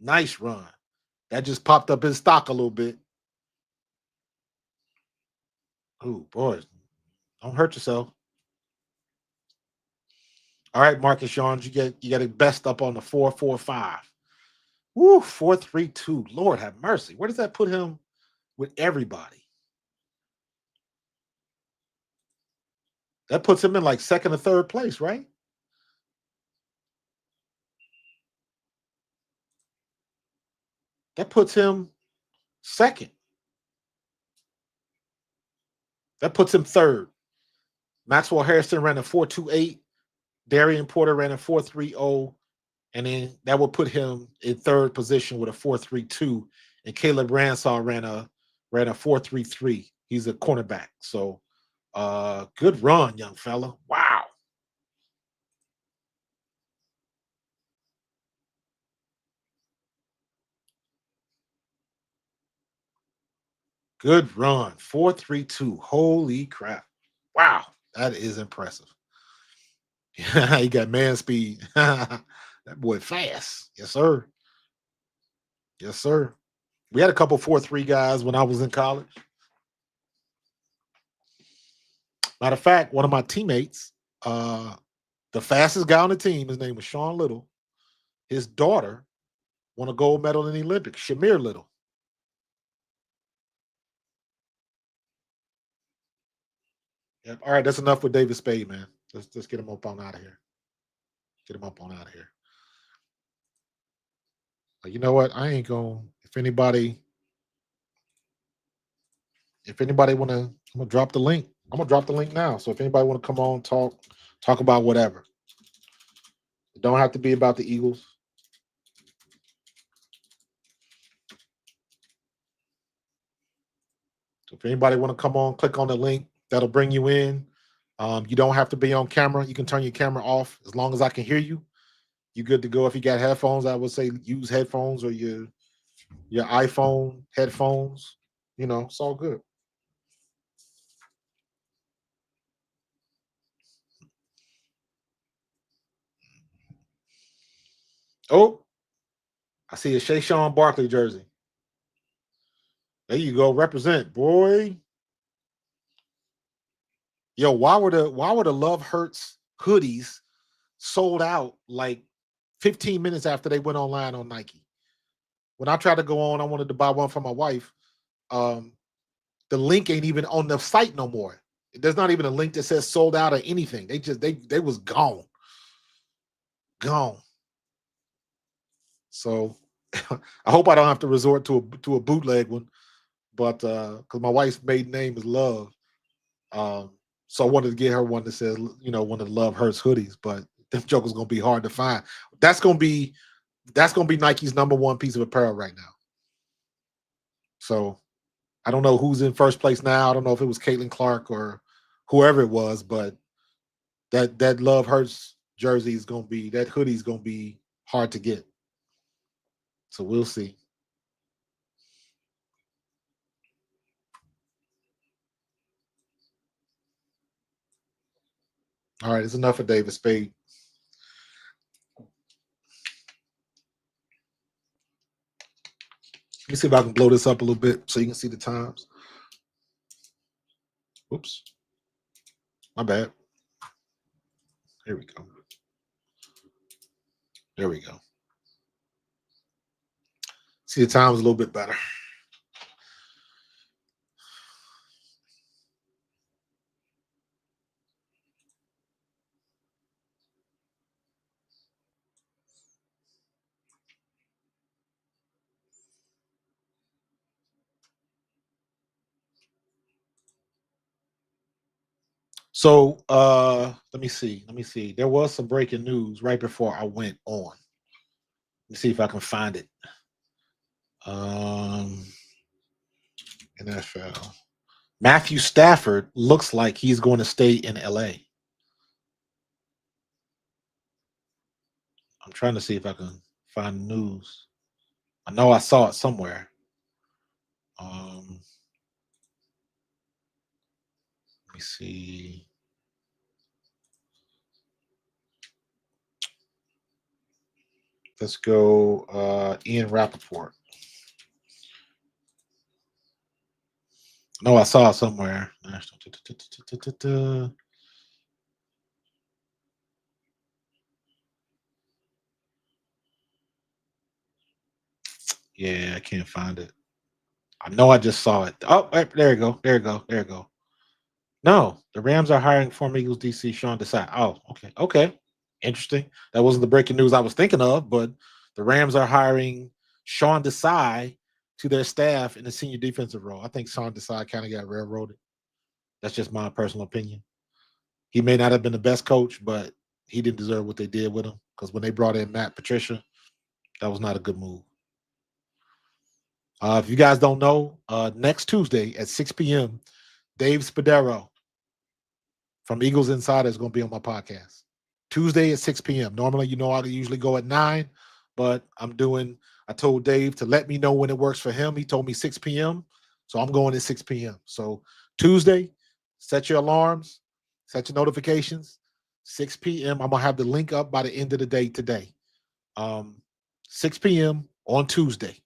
Speaker 2: Nice run. That just popped up his stock a little bit. Oh, boy. Don't hurt yourself. All right, Marcus Jones, you got it best up on the 4.45. Woo, 4.32. Lord have mercy. Where does that put him with everybody? That puts him in like second or third place, right? That puts him second. That puts him third. Maxwell Harrison ran a 4.28. Darian Porter ran a 4.30. And then that would put him in third position with a 4.32. And Caleb Ransall ran a 4.33. He's a cornerback. So good run, young fella. Wow. Good run. 4.32. Holy crap. Wow. That is impressive. He got man speed. That boy fast. Yes, sir. Yes, sir. We had a couple 4.3 guys when I was in college. Matter of fact, one of my teammates, the fastest guy on the team, his name was Sean Little. His daughter Won a gold medal in the Olympics. Shamir Little. Yep. All right, that's enough with David Spade, man. Let's get him up on out of here. Get him up on out of here. You know what? I ain't going. If anybody want to, I'm gonna drop the link. I'm gonna drop the link now. So if anybody want to come on, talk about whatever. It don't have to be about the Eagles. So if anybody want to come on, click on the link. That'll bring you in. You don't have to be on camera. You can turn your camera off as long as I can hear you. You good to go. If you got headphones, I would say use headphones or your iPhone headphones. You know, it's all good. Oh, I see a Shayshawn Barkley jersey. There you go. Represent, boy. Yo, why were the Love Hurts hoodies sold out like 15 minutes after they went online on Nike? When I tried to go on, I wanted to buy one for my wife. The link ain't even on the site no more. There's not even a link that says sold out or anything. They was gone. Gone. So I hope I don't have to resort to a bootleg one, but because my wife's maiden name is Love, so I wanted to get her one that says, one of the Love Hurts hoodies. But them jokers gonna be hard to find. That's gonna be Nike's #1 piece of apparel right now. So I don't know who's in first place now. I don't know if it was Caitlin Clark or whoever it was, but that Love Hurts jersey is gonna be, that hoodie is gonna be hard to get. So we'll see. All right, it's enough of David Spade. Let me see if I can blow this up a little bit so you can see the times. Oops. My bad. Here we go. There we go. See the times a little bit better. So let me see. There was some breaking news right before I went on. Let me see if I can find it. NFL. Matthew Stafford looks like he's going to stay in LA. I'm trying to see if I can find news. I know I saw it somewhere. Let me see. Let's go Ian Rappaport. No, I saw it somewhere. Yeah, I can't find it. I know I just saw it. Oh, there you go. There you go. There you go. No, the Rams are hiring former Eagles DC Sean Desai. Oh, okay. Okay. Interesting. That wasn't the breaking news I was thinking of, but the Rams are hiring Sean Desai to their staff in the senior defensive role. I think Sean Desai kind of got railroaded. That's just my personal opinion. He may not have been the best coach, but he didn't deserve what they did with him, because when they brought in Matt Patricia, that was not a good move. If you guys don't know, next Tuesday at 6 p.m., Dave Spadero from Eagles Insider is going to be on my podcast. Tuesday at 6 p.m. Normally, I usually go at 9, but I told Dave to let me know when it works for him. He told me 6 p.m., so I'm going at 6 p.m. So Tuesday, set your alarms, set your notifications. 6 p.m. I'm going to have the link up by the end of the day today. 6 p.m. on Tuesday,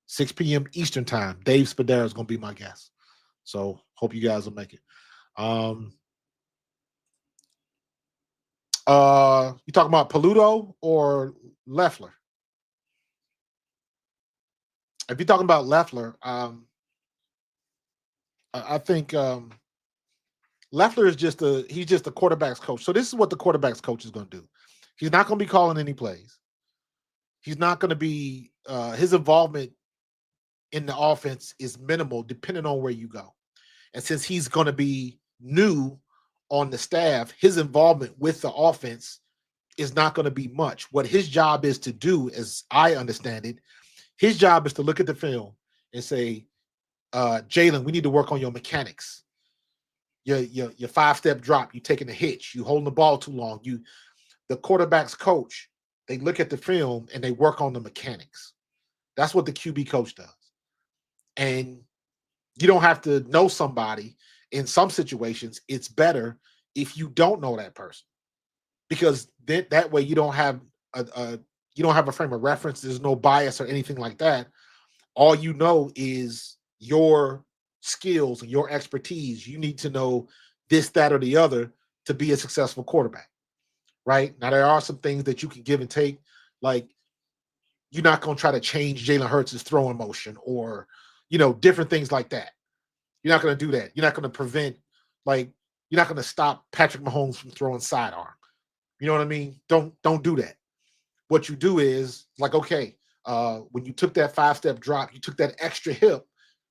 Speaker 2: 6 p.m. Eastern time. Dave Spadero is going to be my guest. So hope you guys will make it. You talking about Peludo or Leffler? if you're talking about Leffler, I think Leffler is he's just a quarterback's coach. So this is what the quarterback's coach is going to do. He's not going to be calling any plays. He's not going to be his involvement in the offense is minimal depending on where you go. And since he's going to be new on the staff, his involvement with the offense is not going to be much. What his job is to do, as I understand it, his job is to look at the film and say, Jalen, we need to work on your mechanics. Your 5-step drop, you taking a hitch, you holding the ball too long. The quarterback's coach, they look at the film and they work on the mechanics. That's what the QB coach does. And you don't have to know somebody. In some situations, it's better if you don't know that person, because that way you don't have a frame of reference. There's no bias or anything like that. All you know is your skills and your expertise. You need to know this, that, or the other to be a successful quarterback, right? Now, there are some things that you can give and take, like you're not going to try to change Jalen Hurts' throwing motion or, different things like that. You're not going to do that. You're not going to prevent, you're not going to stop Patrick Mahomes from throwing sidearm. You know what I mean? Don't do that. What you do is okay, when you took that 5-step drop, you took that extra hip,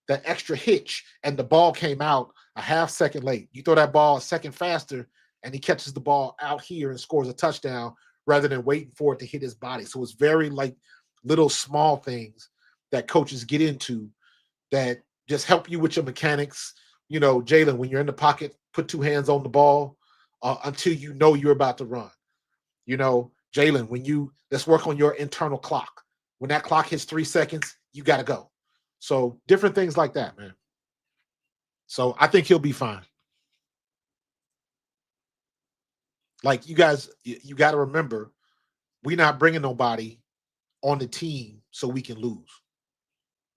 Speaker 2: that extra hitch, and the ball came out a half second late. You throw that ball a second faster, and he catches the ball out here and scores a touchdown rather than waiting for it to hit his body. So it's very little small things that coaches get into that just help you with your mechanics. Jalen, when you're in the pocket, put 2 hands on the ball until you're about to run. Jalen, let's work on your internal clock. When that clock hits 3 seconds, you got to go. So different things like that, man. So I think he'll be fine. You guys, you got to remember, we're not bringing nobody on the team so we can lose.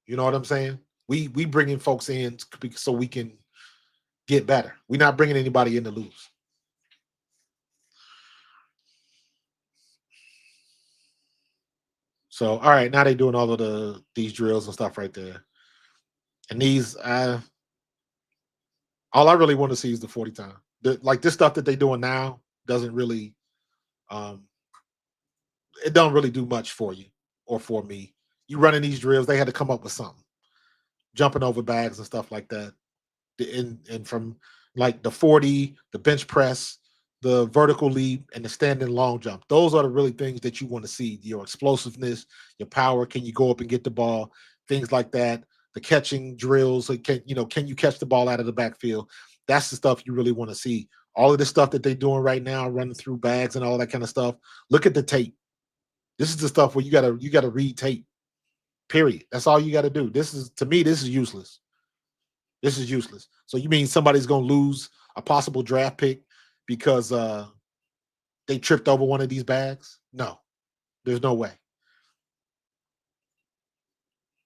Speaker 2: You know what I'm saying? We bringing folks in so we can get better. We're not bringing anybody in to lose. So, all right, now they're doing all of these drills and stuff right there. And these, all I really want to see is the 40 time. This stuff that they're doing now doesn't really, it don't really do much for you or for me. You running these drills, they had to come up with something. Jumping over bags and stuff like that. And from the 40, the bench press, the vertical leap, and the standing long jump. Those are the really things that you want to see. Your explosiveness, your power. Can you go up and get the ball? Things like that. The catching drills. Can you catch the ball out of the backfield? That's the stuff you really want to see. All of the stuff that they're doing right now, running through bags and all that kind of stuff. Look at the tape. This is the stuff where you gotta read tape. Period. That's all you got to do. To me, this is useless. This is useless. So you mean somebody's going to lose a possible draft pick because they tripped over one of these bags? No, there's no way.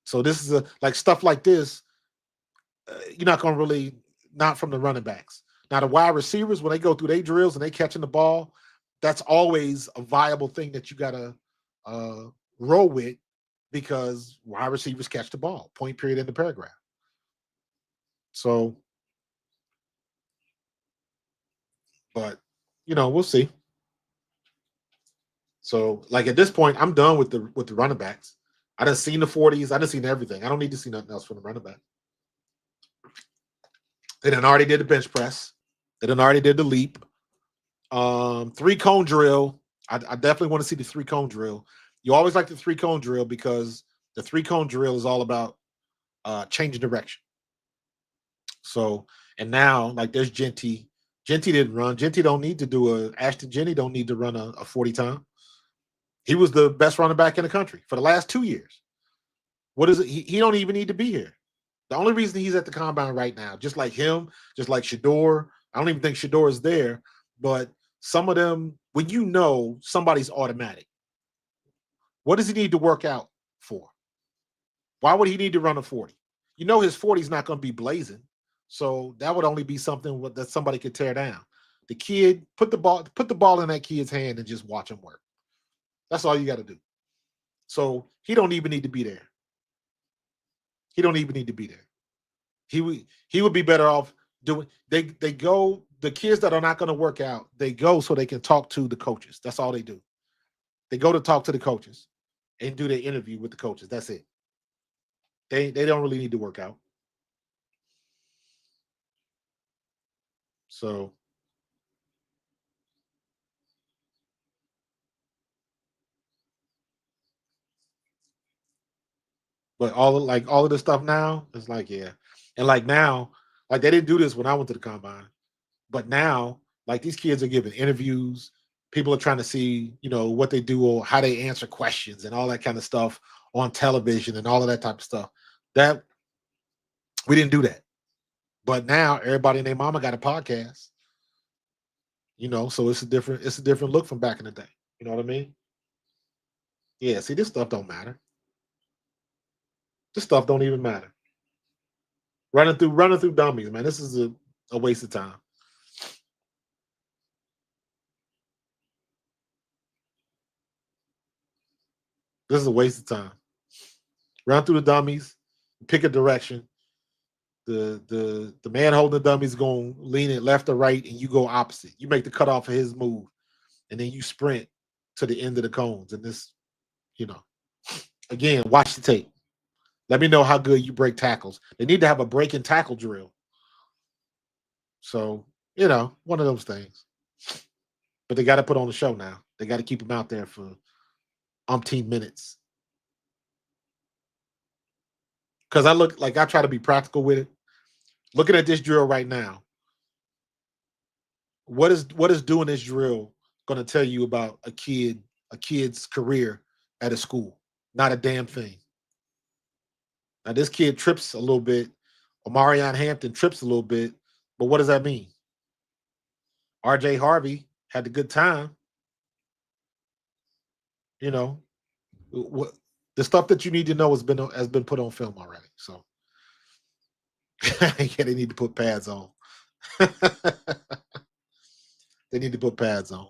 Speaker 2: So this is stuff like this. You're not going to really, not from the running backs. Now the wide receivers, when they go through their drills and they catching the ball, that's always a viable thing that you got to roll with, because wide receivers catch the ball. Point, period, in the paragraph. So, but we'll see. So, at this point, I'm done with the running backs. I done seen the 40s. I done seen everything. I don't need to see nothing else from the running back. They done already did the bench press. They done already did the leap. 3-cone drill. I definitely want to see the 3-cone drill. You always like the 3-cone drill because the 3-cone drill is all about changing direction. So, and now, there's Jeanty. Jeanty didn't run. Jeanty don't need to do Ashton Jeanty don't need to run a 40 time. He was the best running back in the country for the last 2 years. What is it? He don't even need to be here. The only reason he's at the combine right now, just like him, just like Shador, I don't even think Shador is there, but some of them, when somebody's automatic, what does he need to work out for? Why would he need to run a 40? His 40 is not going to be blazing. So that would only be something that somebody could tear down. The kid, put the ball in that kid's hand and just watch him work. That's all you got to do. So he don't even need to be there. He don't even need to be there. He would be better off doing. They go, the kids that are not going to work out. They go so they can talk to the coaches. That's all they do. They go to talk to the coaches and do their interview with the coaches. That's it. They don't really need to work out. So but all of this stuff now is like, yeah. And like now, like they didn't do this when I went to the combine. But now, like these kids are giving interviews. People are trying to see, what they do or how they answer questions and all that kind of stuff on television and all of that type of stuff. That we didn't do that. But now everybody and their mama got a podcast. So it's a different look from back in the day. You know what I mean? Yeah, see, this stuff don't matter. This stuff don't even matter. Running through dummies, man. This is a waste of time. This is a waste of time. Run through the dummies, pick a direction. The man holding the dummy is going to lean it left or right, and you go opposite. You make the cutoff of his move, and then you sprint to the end of the cones. And this, again, watch the tape. Let me know how good you break tackles. They need to have a break and tackle drill. So, one of those things. But they got to put on the show now. They got to keep them out there for umpteen minutes. Because I try to be practical with it. Looking at this drill right now, what is doing this drill going to tell you about a kid's career at a school? Not a damn thing. Now this kid trips a little bit. Omarion Hampton trips a little bit, but what does that mean? RJ Harvey had a good time. What the stuff that you need to know has been put on film already. So yeah, they need to put pads on. They need to put pads on.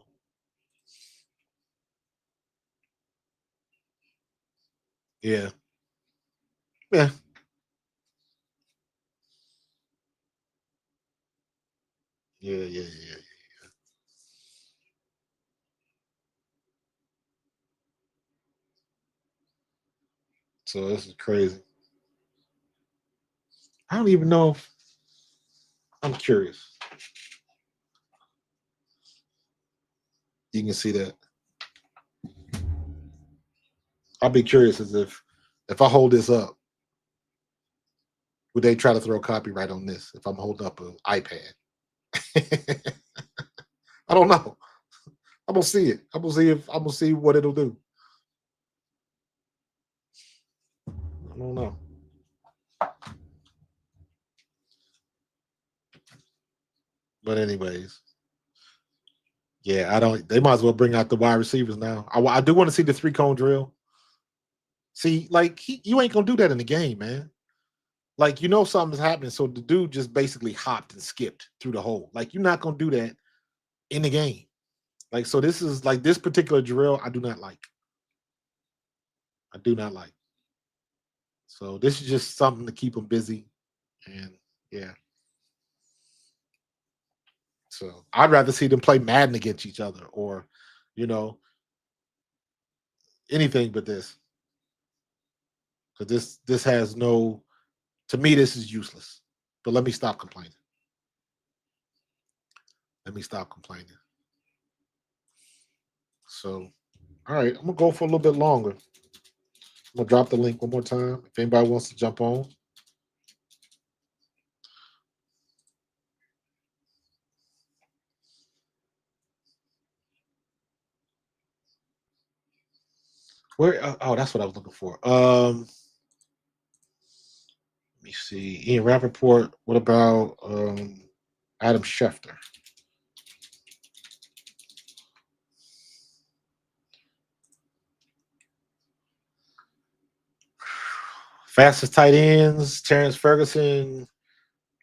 Speaker 2: Yeah. Yeah. Yeah. So this is crazy. I don't even know if I'm curious. You can see that. I'll be curious as if I hold this up, would they try to throw copyright on this if I'm holding up an iPad? I don't know. I'm gonna see it. I'm gonna see what it'll do. I don't know. But anyways, yeah, I don't. They might as well bring out the wide receivers now. I do want to see the 3-cone drill. See, like you ain't gonna do that in the game, man. Like something's happening, so the dude just basically hopped and skipped through the hole. Like you're not gonna do that in the game. Like so, this is like this particular drill. I do not like. I do not like. So this is just something to keep them busy, and yeah. So I'd rather see them play Madden against each other, or you know anything but this, because this has no. To me, this is useless. But let me stop complaining. Let me stop complaining. So, all right, I'm gonna go for a little bit longer. I'm gonna drop the link one more time if anybody wants to jump on. Where? Oh, that's what I was looking for. Let me see. Ian Rappaport. What about Adam Schefter? Fastest tight ends: Terrence Ferguson.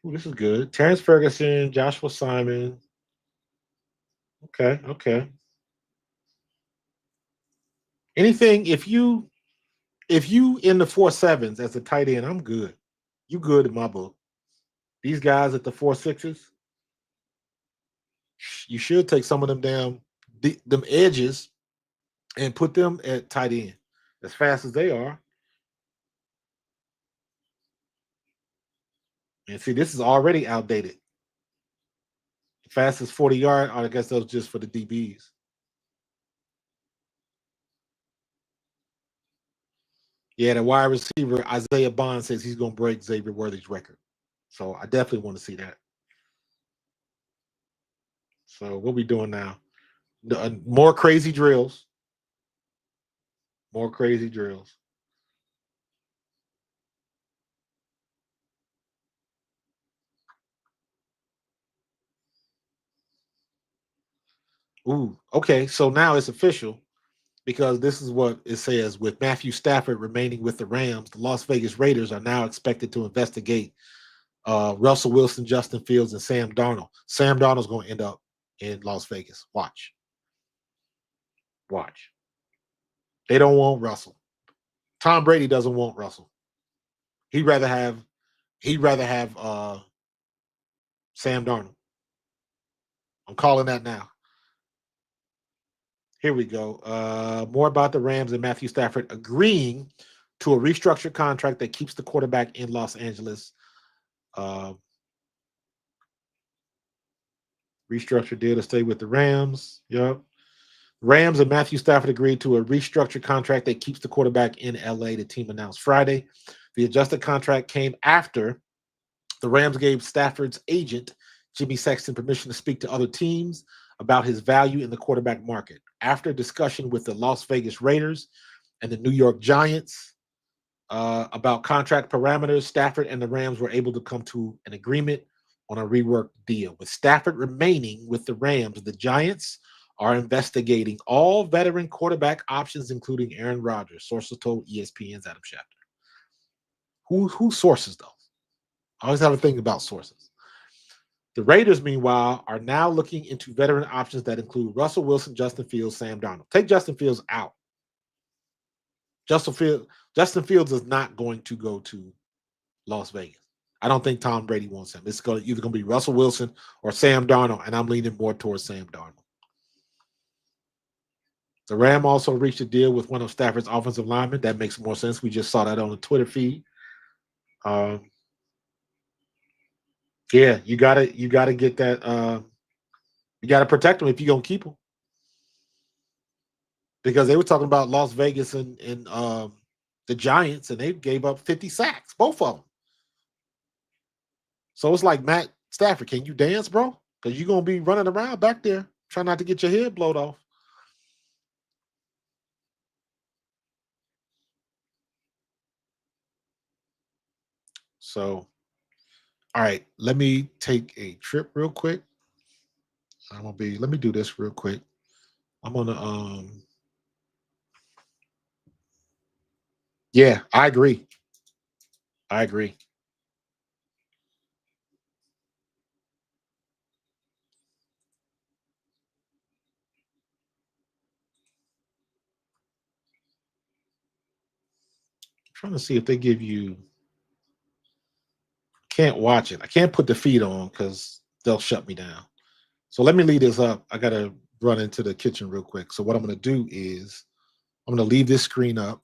Speaker 2: Ooh, this is good. Terrence Ferguson, Joshua Simon. Okay. Anything if if you in the 4.7s as a tight end, I'm good. You good in my book. These guys at the 4.6s, you should take some of them down, them edges, and put them at tight end as fast as they are. And see, this is already outdated. Fastest 40-yard, I guess that was just for the DBs. Yeah, the wide receiver, Isaiah Bond, says he's going to break Xavier Worthy's record. So I definitely want to see that. So what we doing now? More crazy drills. More crazy drills. Ooh, okay. So now it's official because this is what it says. With Matthew Stafford remaining with the Rams, the Las Vegas Raiders are now expected to investigate Russell Wilson, Justin Fields, and Sam Darnold. Sam Darnold's going to end up in Las Vegas. Watch. Watch. They don't want Russell. Tom Brady doesn't want Russell. He'd rather have Sam Darnold. I'm calling that now. Here we go. More about the Rams and Matthew Stafford agreeing to a restructured contract that keeps the quarterback in Los Angeles. Restructured deal to stay with the Rams. Yep. Rams and Matthew Stafford agreed to a restructured contract that keeps the quarterback in LA, the team announced Friday. The adjusted contract came after the Rams gave Stafford's agent, Jimmy Sexton, permission to speak to other teams about his value in the quarterback market. After a discussion with the Las Vegas Raiders and the New York Giants about contract parameters, Stafford and the Rams were able to come to an agreement on a reworked deal. With Stafford remaining with the Rams, the Giants are investigating all veteran quarterback options, including Aaron Rodgers, sources told ESPN's Adam Schefter. Who sources, though? I always have a thing about sources. The Raiders, meanwhile, are now looking into veteran options that include Russell Wilson, Justin Fields, Sam Darnold. Take Justin Fields out. Justin Fields is not going to go to Las Vegas. I don't think Tom Brady wants him. It's either going to be Russell Wilson or Sam Darnold, and I'm leaning more towards Sam Darnold. The Ram also reached a deal with one of Stafford's offensive linemen. That makes more sense. We just saw that on the Twitter feed. Yeah, you gotta get that. You gotta protect them if you're gonna keep them, because they were talking about Las Vegas and the Giants, and they gave up 50 sacks, both of them. So it's like, Matt Stafford, can you dance, bro? Because you're gonna be running around back there, trying not to get your head blowed off. So, all right, let me take a trip real quick. Let me do this real quick. I'm gonna yeah, I agree. I agree. I'm trying to see if they give you, can't watch it. I can't put the feed on because they'll shut me down. So let me leave this up. I gotta run into the kitchen real quick. So what I'm gonna do is I'm gonna leave this screen up,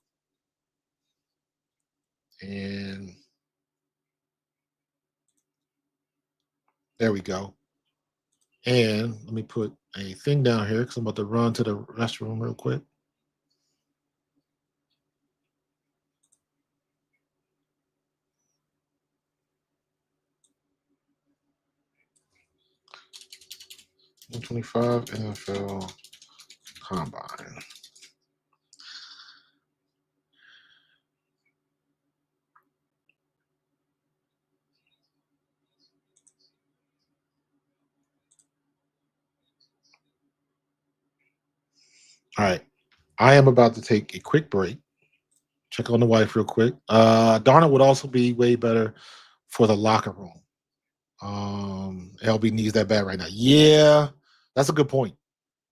Speaker 2: and there we go. And let me put a thing down here because I'm about to run to the restroom real quick. $125 NFL Combine. All right. I am about to take a quick break. Check on the wife real quick. Darnold would also be way better for the locker room. LB needs that bad right now. Yeah, that's a good point.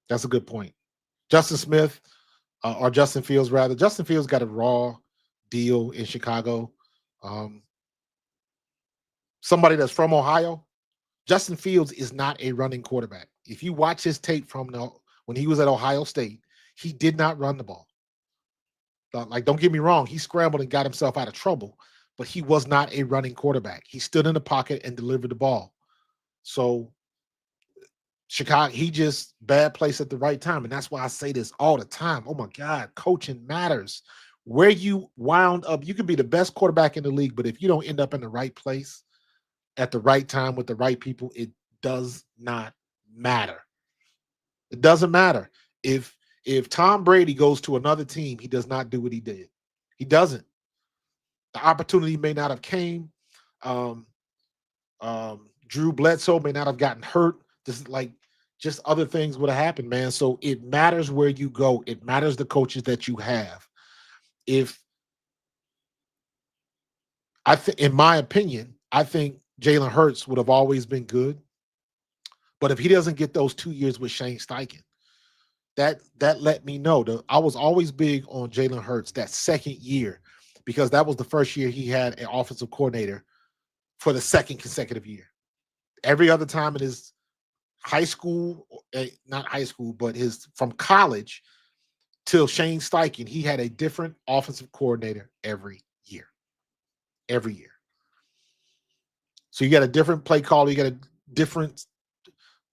Speaker 2: That's a good point. Justin Smith or Justin Fields, rather. Justin Fields got a raw deal in Chicago. Um, Somebody that's from Ohio, Justin Fields is not a running quarterback. If you watch his tape from when he was at Ohio State, he did not run the ball. Like, don't get me wrong, he scrambled and got himself out of trouble, but he was not a running quarterback. He stood in the pocket and delivered the ball. So Chicago, he just bad place at the right time. And that's why I say this all the time. Oh my God, coaching matters. Where you wound up, you can be the best quarterback in the league, but if you don't end up in the right place at the right time with the right people, it does not matter. It doesn't matter. If Tom Brady goes to another team, he does not do what he did. He doesn't. The opportunity may not have came. Um, Drew Bledsoe may not have gotten hurt. This is like just other things would have happened, man. So it matters where you go. It matters the coaches that you have. If in my opinion, I think Jalen Hurts would have always been good, but if he doesn't get those 2 years with Shane Steichen, that let me know. I was always big on Jalen Hurts that second year because that was the first year he had an offensive coordinator for the second consecutive year. Every other time in his high school, not high school, but his from college till Shane Steichen, he had a different offensive coordinator every year. Every year. So you got a different play caller, you got a different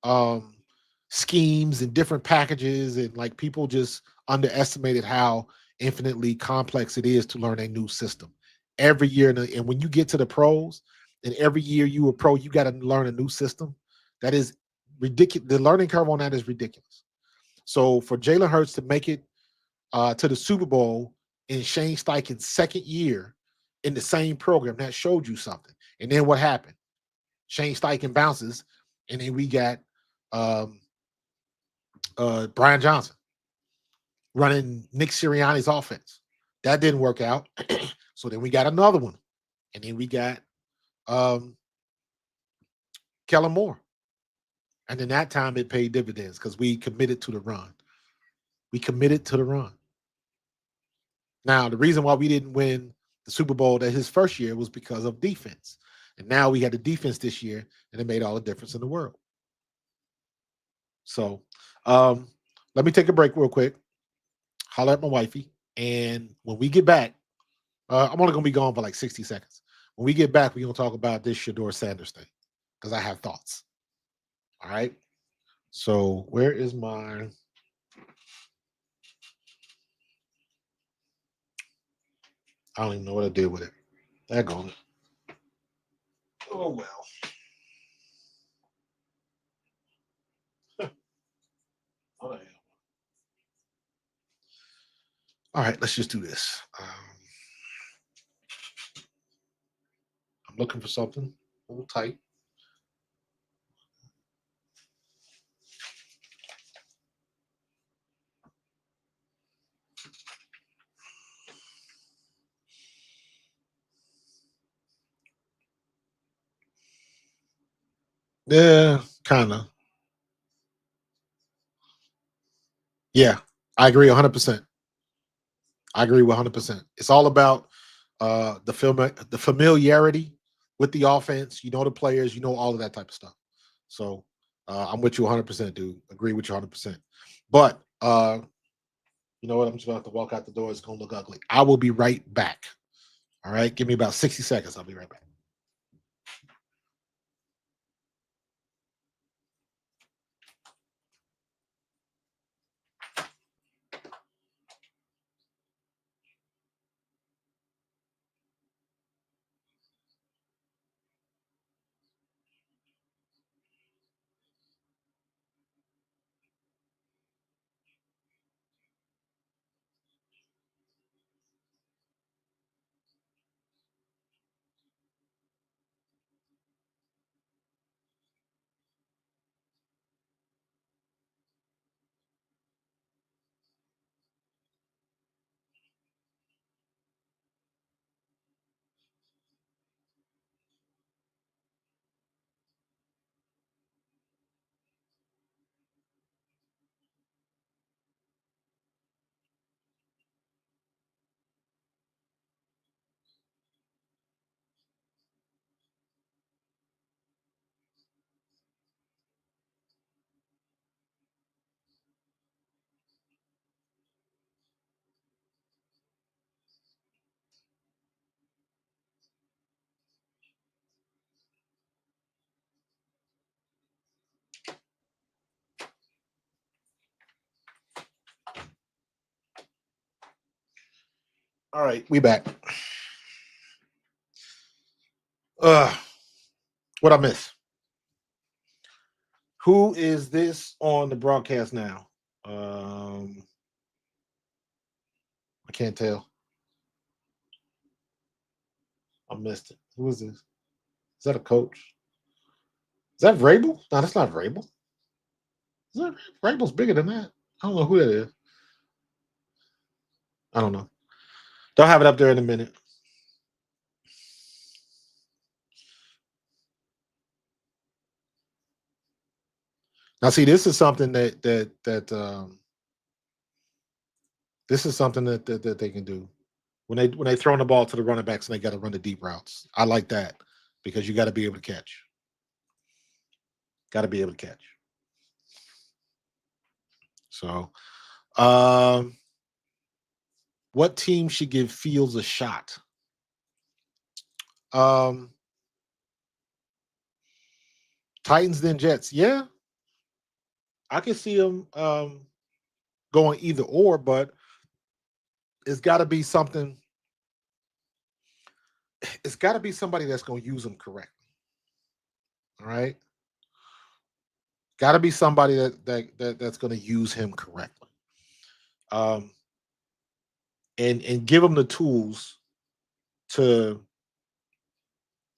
Speaker 2: um, schemes and different packages, and like people just underestimated how infinitely complex it is to learn a new system every year. And when you get to the pros, and every year you a pro, you got to learn a new system. That is ridiculous. The learning curve on that is ridiculous. So for Jalen Hurts to make it to the Super Bowl in Shane Steichen's second year in the same program, that showed you something. And then what happened? Shane Steichen bounces, and then we got um, Brian Johnson running Nick Sirianni's offense. That didn't work out. So then we got another one. And then we got um, Kellen Moore. And then that time it paid dividends because we committed to the run. We committed to the run. Now, the reason why we didn't win the Super Bowl that his first year was because of defense. And now we had the defense this year, and it made all the difference in the world. So um, let me take a break real quick, holler at my wifey. And when we get back, I'm only going to be gone for like 60 seconds. When we get back, we're going to talk about this Shador Sanders thing because I have thoughts. All right. So where is my. I don't even know what I did with it. That gone. Oh, well. Oh, yeah. All right. Let's just do this. I'm looking for something. Hold tight. Yeah, kind of. Yeah, I agree 100%. I agree 100%. It's all about the familiarity with the offense. You know the players. You know all of that type of stuff. So I'm with you 100%, dude. Agree with you 100%. But you know what? I'm just about to walk out the door. It's gonna look ugly. I will be right back. All right, give me about 60 seconds. I'll be right back. All right, we back. What I miss? Who is this on the broadcast now? I can't tell. I missed it. Who is this? Is that a coach? Is that Vrabel? No, that's not Vrabel. Is that Vrabel's bigger than that? I don't know who that is. I don't know. They'll have it up there in a minute. Now, see, this is something that this is something that they can do when they throw the ball to the running backs and they got to run the deep routes. I like that because you got to be able to catch. Got to be able to catch. So, what team should give Fields a shot? Titans then Jets. Yeah, I can see them going either or, but it's got to be something. It's got to be somebody that's going to use them correctly. All right, got to be somebody that's going to use him correctly, and give him the tools to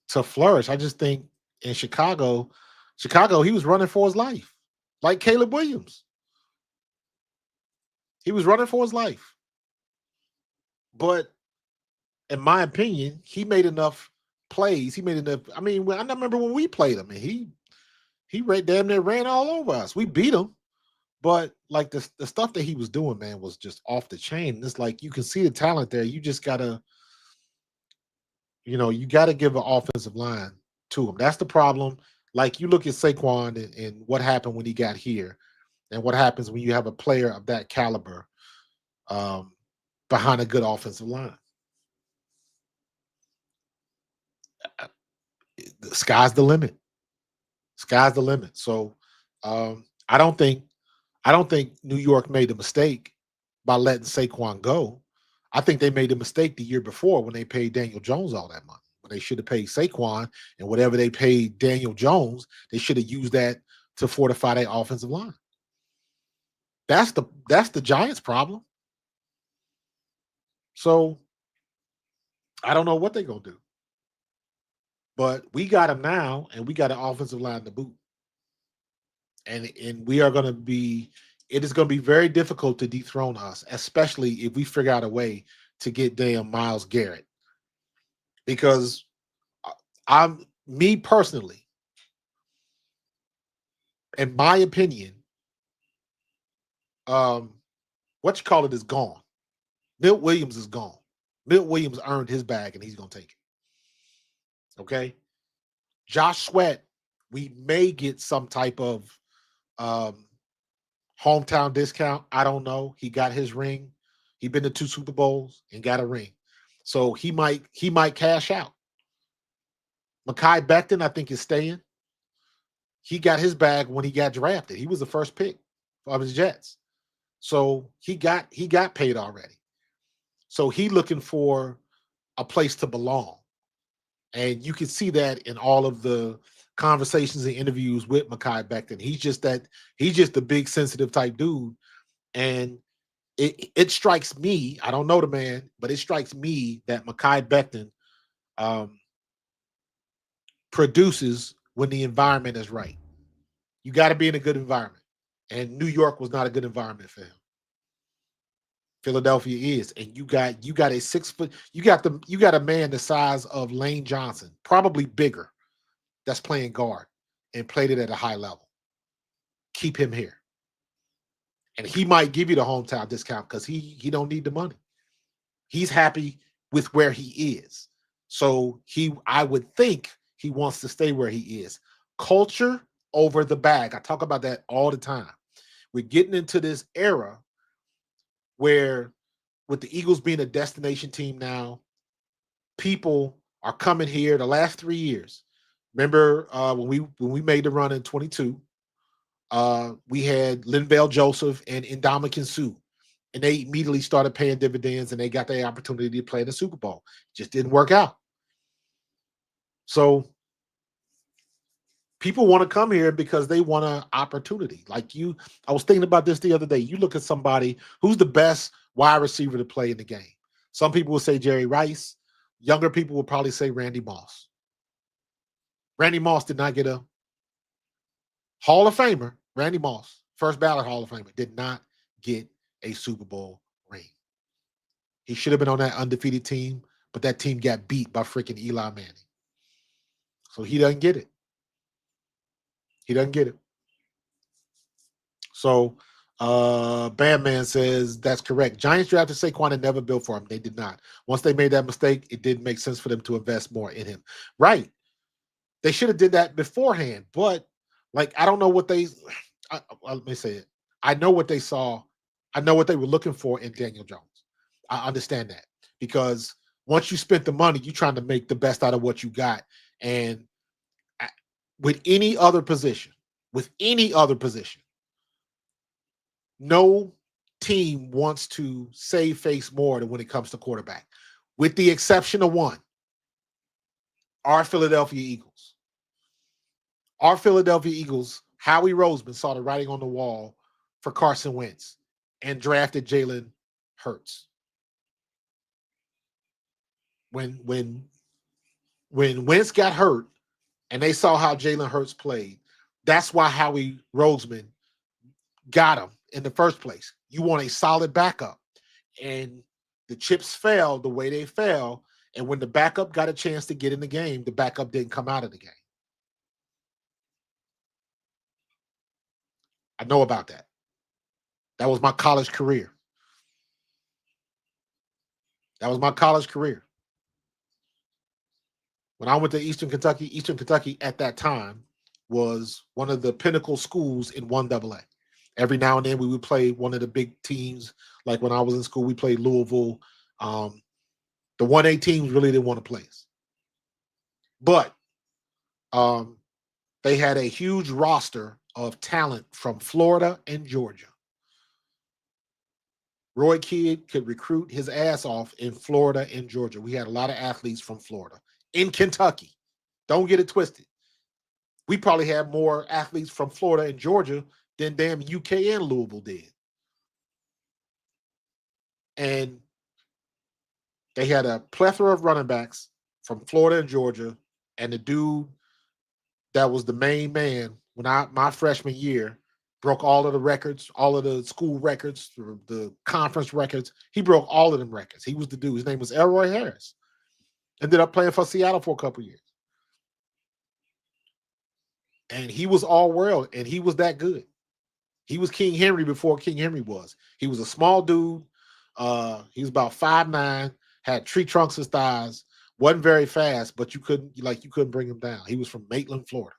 Speaker 2: flourish. I just think in Chicago, he was running for his life, like Caleb Williams. He was running for his life, but in my opinion, he made enough plays. He made enough. I mean, I remember when we played him, and he damn near ran all over us. We beat him, but like the stuff that he was doing, man, was just off the chain. It's like you can see the talent there. You just gotta, you gotta give an offensive line to him. That's the problem. Like you look at Saquon and what happened when he got here, and what happens when you have a player of that caliber behind a good offensive line. The sky's the limit. Sky's the limit. So I don't think New York made a mistake by letting Saquon go. I think they made a mistake the year before when they paid Daniel Jones all that money. When they should have paid Saquon, and whatever they paid Daniel Jones, they should have used that to fortify their offensive line. That's the Giants' problem. So I don't know what they're gonna do. But we got him now, and we got an offensive line to boot. And we are going to be – it is going to be very difficult to dethrone us, especially if we figure out a way to get damn Myles Garrett. Because me personally, in my opinion, what you call it is gone. Milt Williams is gone. Milt Williams earned his bag, and he's going to take it. Okay? Josh Sweat, we may get some type of hometown discount. I don't know. He got his ring. He been to 2 Super Bowls and got a ring. So he might cash out. Mekhi Becton, I think, is staying. He got his bag when he got drafted. He was the first pick of his Jets. So he got paid already. So he looking for a place to belong. And you can see that in all of the conversations and interviews with Mekhi Becton. He's just the big sensitive type dude. And it strikes me, I don't know the man, but it strikes me that Mekhi Becton produces when the environment is right. You got to be in a good environment. And New York was not a good environment for him. Philadelphia is, and you got a 6 foot, you got a man the size of Lane Johnson, probably bigger, that's playing guard and played it at a high level. Keep him here. And he might give you the hometown discount because he don't need the money. He's happy with where he is. So I would think he wants to stay where he is. Culture over the bag. I talk about that all the time. We're getting into this era where, with the Eagles being a destination team now, people are coming here the last 3 years. Remember when we made the run in 22, we had Linval Joseph and Ndamukong Suh, and they immediately started paying dividends, and they got their opportunity to play in the Super Bowl. Just didn't work out. So people want to come here because they want an opportunity. Like you, I was thinking about this the other day. You look at somebody who's the best wide receiver to play in the game. Some people will say Jerry Rice. Younger people will probably say Randy Moss. Randy Moss did not get a Hall of Famer. Randy Moss, first ballot Hall of Famer, did not get a Super Bowl ring. He should have been on that undefeated team, but that team got beat by freaking Eli Manning. So he doesn't get it. He doesn't get it. So Bam Man says that's correct. Giants drafted Saquon and never built for him. They did not. Once they made that mistake, it didn't make sense for them to invest more in him. Right. They should have did that beforehand, but like I don't know what they let me say it. I know what they saw. I know what they were looking for in Daniel Jones. I understand that because once you spent the money, you're trying to make the best out of what you got. And with any other position, no team wants to save face more than when it comes to quarterback, with the exception of one, our Philadelphia Eagles. Our Philadelphia Eagles, Howie Roseman saw the writing on the wall for Carson Wentz and drafted Jalen Hurts. When Wentz got hurt and they saw how Jalen Hurts played, that's why Howie Roseman got him in the first place. You want a solid backup. And the chips fell the way they fell. And when the backup got a chance to get in the game, the backup didn't come out of the game. I know about that. That was my college career. When I went to Eastern Kentucky at that time was one of the pinnacle schools in 1AA. Every now and then we would play one of the big teams. Like when I was in school, we played Louisville. The 1A teams really didn't want to play us. But they had a huge roster of talent from Florida and Georgia. Roy Kidd could recruit his ass off in Florida and Georgia. We had a lot of athletes from Florida. In Kentucky. Don't get it twisted. We probably had more athletes from Florida and Georgia than damn UK and Louisville did. And they had a plethora of running backs from Florida and Georgia. And the dude that was the main man when my freshman year broke all of the records, all of the school records, the conference records. He broke all of them records. He was the dude. His name was Elroy Harris. Ended up playing for Seattle for a couple years. And he was all world, and he was that good. He was King Henry before King Henry was. He was a small dude. He was about 5'9", had tree trunks as thighs, wasn't very fast, but you couldn't bring him down. He was from Maitland, Florida.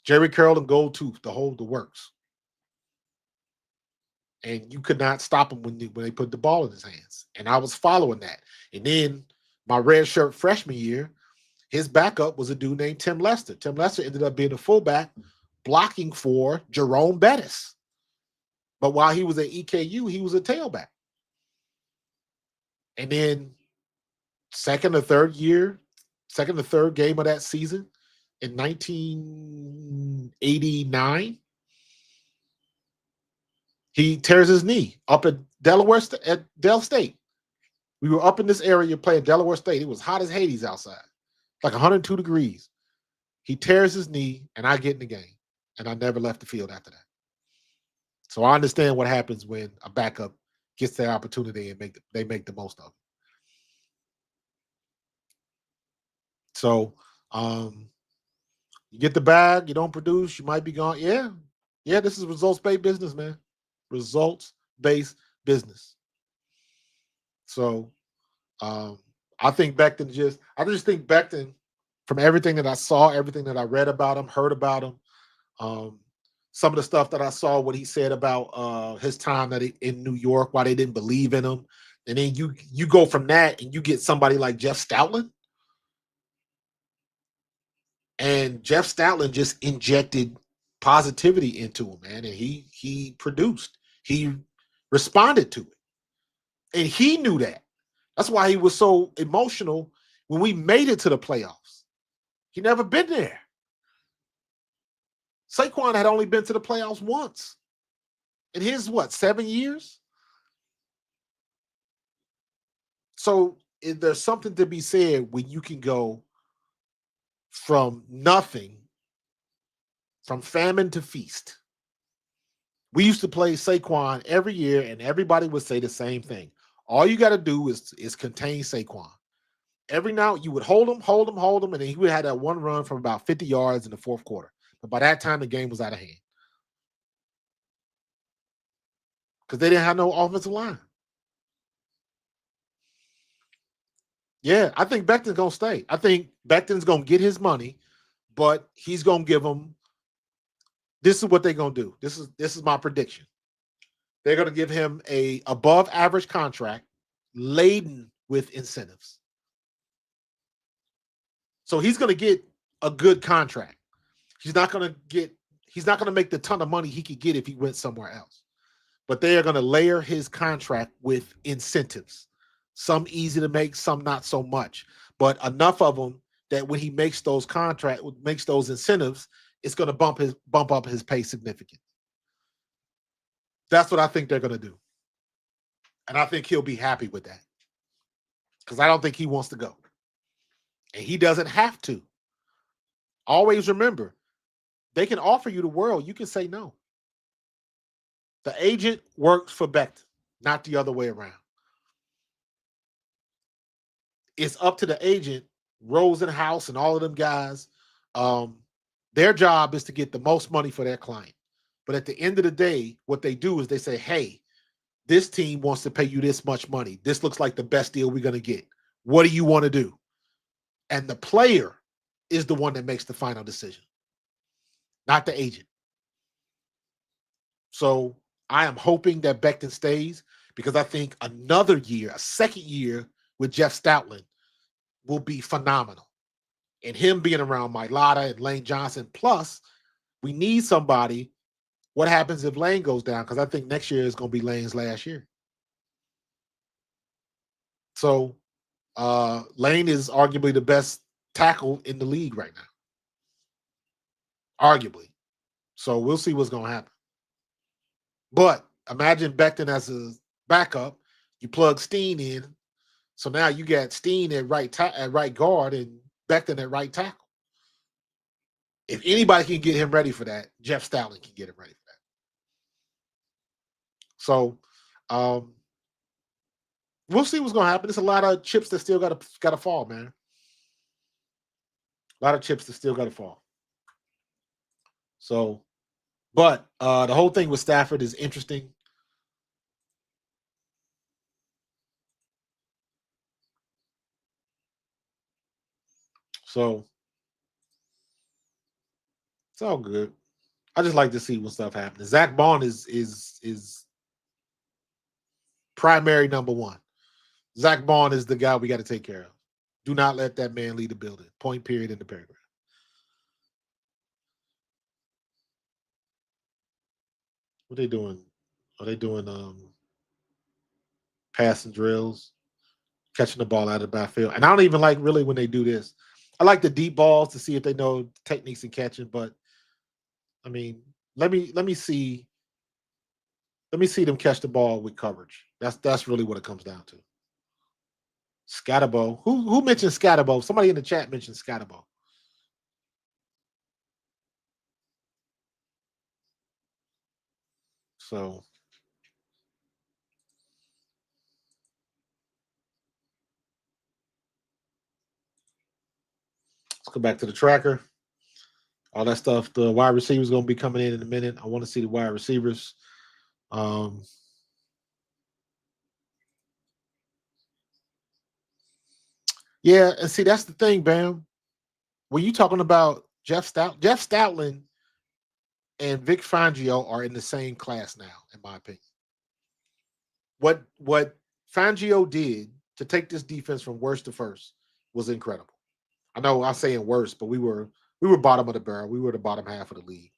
Speaker 2: Jerry curl and gold tooth, the works. And you could not stop him when they put the ball in his hands. And I was following that. And then my red shirt freshman year, his backup was a dude named Tim Lester. Tim Lester ended up being a fullback blocking for Jerome Bettis. But while he was at EKU, he was a tailback. And then second or third game of that season in 1989, he tears his knee up at Dell State. We were up in this area playing Delaware State. It was hot as Hades outside, like 102 degrees. He tears his knee, and I get in the game, and I never left the field after that. So I understand what happens when a backup gets their opportunity and they make the most of it. So you get the bag, you don't produce, you might be gone. Yeah, this is results-based business, man. Results-based business. So I just think Becton, from everything that I saw, everything that I read about him, heard about him, some of the stuff that I saw, what he said about his time in New York, why they didn't believe in him. And then you go from that and you get somebody like Jeff Stoutland. And Jeff Stoutland just injected positivity into him, man. And he produced. He responded to it. And he knew that. That's why he was so emotional when we made it to the playoffs. He never been there. Saquon had only been to the playoffs once in his, 7 years? So there's something to be said when you can go from nothing, from famine to feast. We used to play Saquon every year, and everybody would say the same thing. All you got to do is contain Saquon. Every now you would hold him, and then he would have that one run from about 50 yards in the fourth quarter. But by that time, the game was out of hand because they didn't have no offensive line. Yeah, I think Becton's going to stay. I think Becton's going to get his money, but he's going to give them. This is what they're going to do. This is my prediction. They're going to give him a above average contract laden with incentives. So he's going to get a good contract. He's not going to make the ton of money he could get if he went somewhere else. But they are going to layer his contract with incentives. Some easy to make, some not so much. But enough of them that when he makes those incentives, it's going to bump up his pay significantly. That's what I think they're going to do. And I think he'll be happy with that. Because I don't think he wants to go. And he doesn't have to. Always remember, they can offer you the world. You can say no. The agent works for Becton, not the other way around. It's up to the agent, Rosenhaus and all of them guys. Their job is to get the most money for their client. But at the end of the day, what they do is they say, hey, this team wants to pay you this much money. This looks like the best deal we're going to get. What do you want to do? And the player is the one that makes the final decision, not the agent. So I am hoping that Becton stays because I think another year, a second year with Jeff Stoutland will be phenomenal. And him being around Mike Lotta and Lane Johnson. Plus, we need somebody. What happens if Lane goes down? Because I think next year is going to be Lane's last year. So Lane is arguably the best tackle in the league right now. Arguably. So we'll see what's going to happen. But imagine Becton as a backup. You plug Steen in. So now you got Steen at right guard and Becton at right tackle. If anybody can get him ready for that, Jeff Stoutland can get him ready for that. So we'll see what's going to happen. There's a lot of chips that still got to fall, man. A lot of chips that still got to fall. So, but the whole thing with Stafford is interesting. So it's all good. I just like to see when stuff happens. Zach Bond is primary number one. Zach Bond is the guy we got to take care of. Do not let that man lead the building. Point, period, in the paragraph. What are they doing? Are they doing passing drills, catching the ball out of the backfield? And I don't even like really when they do this. I like the deep balls to see if they know techniques in catching, but I mean, let me see them catch the ball with coverage. That's really what it comes down to. Scatterbo. Who mentioned Scatterbo? Somebody in the chat mentioned Scatterbo. So let's go back to the tracker. All that stuff. The wide receivers going to be coming in a minute. I want to see the wide receivers. Yeah, and see, that's the thing, Bam. When you talking about Jeff Stoutland and Vic Fangio are in the same class now, in my opinion. What Fangio did to take this defense from worst to first was incredible. I know I'm saying worst, but we were bottom of the barrel. We were the bottom half of the league,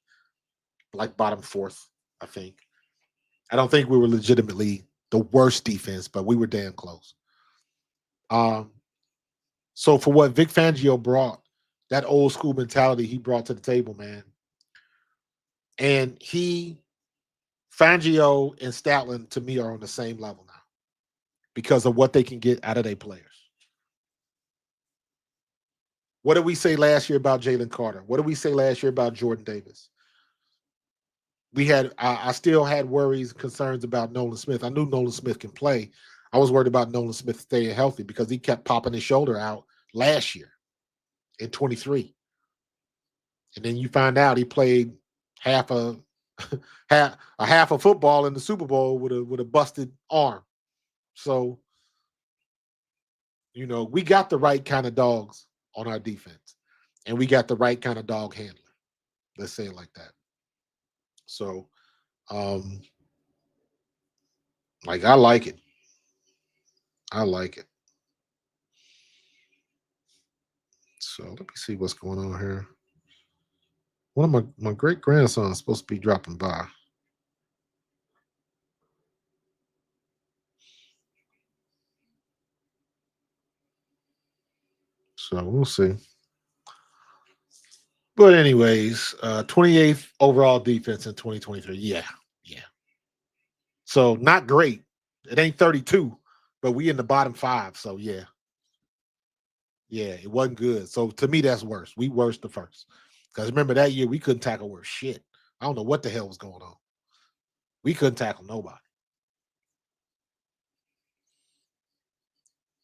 Speaker 2: like bottom fourth, I think. I don't think we were legitimately the worst defense, but we were damn close. Um, so for what Vic Fangio brought, that old school mentality he brought to the table, man. And Fangio and Stoutland to me are on the same level now because of what they can get out of their players. What did we say last year about Jalen Carter? What did we say last year about Jordan Davis? I still had worries, concerns about Nolan Smith. I knew Nolan Smith can play. I was worried about Nolan Smith staying healthy because he kept popping his shoulder out last year in 23. And then you find out he played half a half a football in the Super Bowl with a busted arm. So, we got the right kind of dogs on our defense. And we got the right kind of dog handler. Let's say it like that. So, I like it. I like it. So let me see what's going on here. One of my great grandsons supposed to be dropping by. So we'll see. But anyways, 28th overall defense in 2023. Yeah. So not great. It ain't 32, but we in the bottom 5. So yeah. Yeah, it wasn't good. So to me, that's worse. We worse the first. Because remember that year we couldn't tackle worth shit. I don't know what the hell was going on. We couldn't tackle nobody.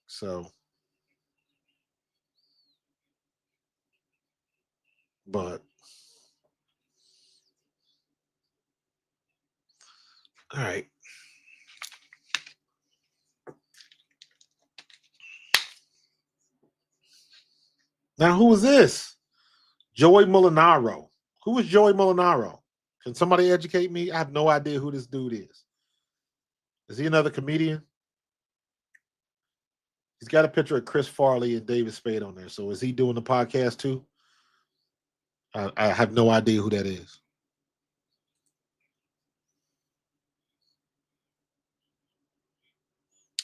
Speaker 2: So, but all right. Now, who is this? Joey Molinaro. Who is Joey Molinaro? Can somebody educate me? I have no idea who this dude is. Is he another comedian? He's got a picture of Chris Farley and David Spade on there. So is he doing the podcast too? I have no idea who that is.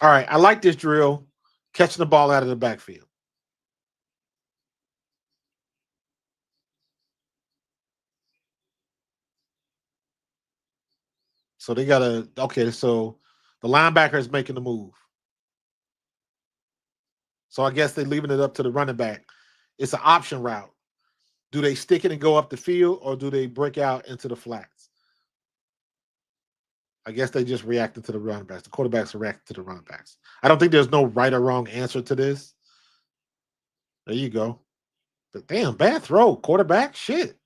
Speaker 2: All right. I like this drill. Catching the ball out of the backfield. So they got so the linebacker is making the move. So I guess they're leaving it up to the running back. It's an option route. Do they stick it and go up the field or do they break out into the flats? I guess they just reacted to the running backs. The quarterbacks reacted to the running backs. I don't think there's no right or wrong answer to this. There you go. But damn, bad throw. Quarterback, shit.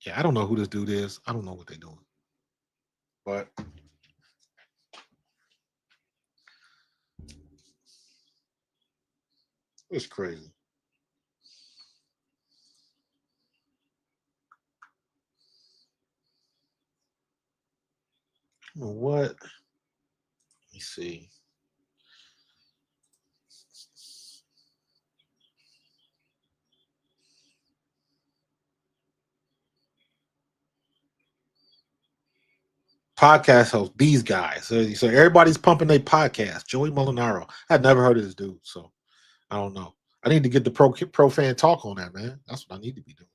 Speaker 2: Yeah, I don't know who this dude is. I don't know what they're doing. But it's crazy. What? Let me see. Podcast host, these guys. So everybody's pumping their podcast. Joey Molinaro. I've never heard of this dude, so I don't know. I need to get the pro fan talk on that, man. That's what I need to be doing.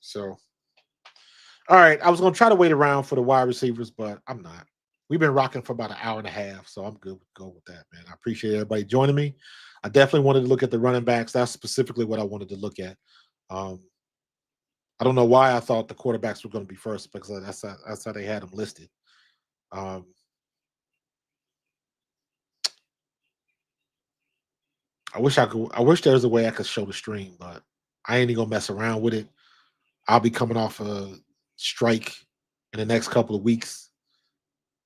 Speaker 2: So, all right. I was gonna try to wait around for the wide receivers, but I'm not. We've been rocking for about an hour and a half, so I'm good with go with that, man. I appreciate everybody joining me. I definitely wanted to look at the running backs. That's specifically what I wanted to look at. Um, I don't know why I thought the quarterbacks were going to be first because that's how they had them listed. Um, I wish there was a way I could show the stream, but I ain't gonna mess around with it. I'll be coming off a strike in the next couple of weeks,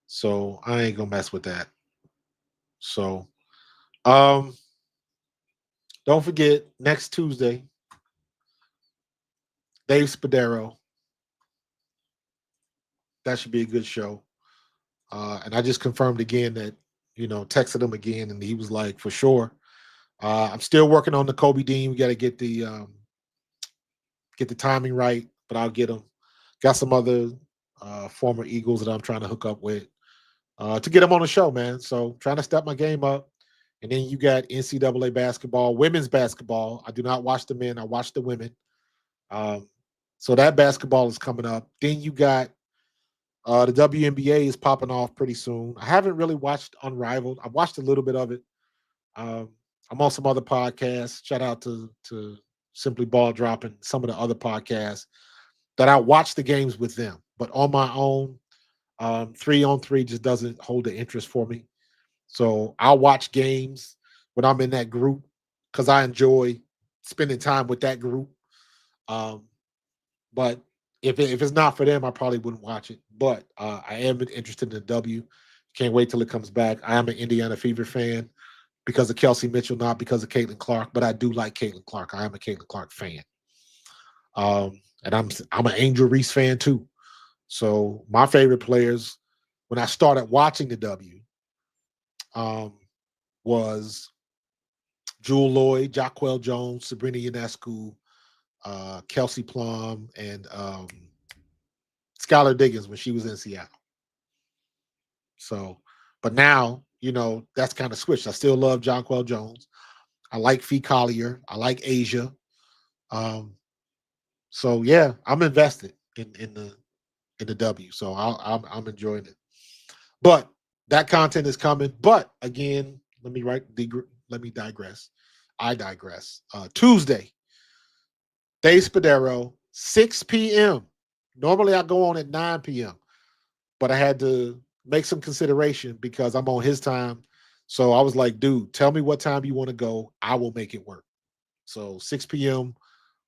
Speaker 2: so I ain't gonna mess with that. So, um, don't forget next Tuesday, Dave Spadaro. That should be a good show. And I just confirmed again that, texted him again, and he was like, for sure. I'm still working on the Kobe Dean. We got to get the timing right, but I'll get them. Got some other former Eagles that I'm trying to hook up with to get them on the show, man. So trying to step my game up. And then you got NCAA basketball, women's basketball. I do not watch the men. I watch the women. Um, so that basketball is coming up. Then you got the WNBA is popping off pretty soon. I haven't really watched Unrivaled. I watched a little bit of it. Um, I'm on some other podcasts. Shout out to Simply Ball Dropping, some of the other podcasts that I watch the games with them. But on my own, 3-on-3 just doesn't hold the interest for me. So I'll watch games when I'm in that group because I enjoy spending time with that group. Um, but if it's not for them, I probably wouldn't watch it. But I am interested in the W. Can't wait till it comes back. I am an Indiana Fever fan because of Kelsey Mitchell, not because of Caitlin Clark, but I do like Caitlin Clark. I am a Caitlin Clark fan. And I'm an Angel Reese fan too. So my favorite players when I started watching the W was Jewel Lloyd, Jacquel Jones, Sabrina Ionescu, Kelsey Plum, and Skylar Diggins when she was in Seattle. So, but now, that's kind of switched. I still love Jonquel Jones. I like Fee Collier. I like Asia. So yeah, I'm invested in the W. So I'm enjoying it. But that content is coming. But again, let me digress. I digress. Tuesday, Dave Spadero, 6 p.m. Normally I go on at 9 p.m. But I had to make some consideration because I'm on his time. So I was like, dude, tell me what time you want to go. I will make it work. So 6 p.m.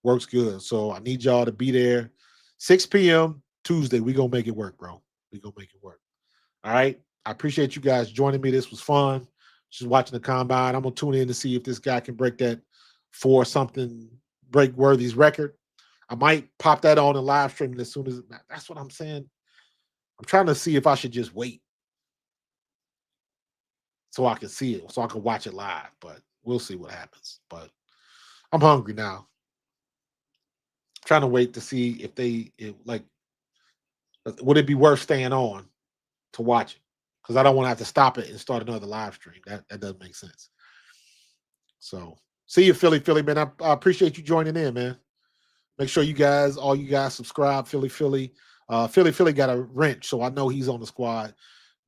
Speaker 2: works good. So I need y'all to be there. 6 p.m. Tuesday. We're going to make it work, bro. We're going to make it work. All right. I appreciate you guys joining me. This was fun. Just watching the combine. I'm going to tune in to see if this guy can break that break Worthy's record. I might pop that on and live stream as soon as that's what I'm saying. I'm trying to see if I should just wait so I can see it, so I can watch it live, but we'll see what happens. But I'm hungry now. I'm trying to wait to see would it be worth staying on to watch it? Because I don't want to have to stop it and start another live stream. That doesn't make sense. So see you, Philly, man. I appreciate you joining in, man. Make sure all you guys subscribe, Philly. Philly got a wrench, so I know he's on the squad.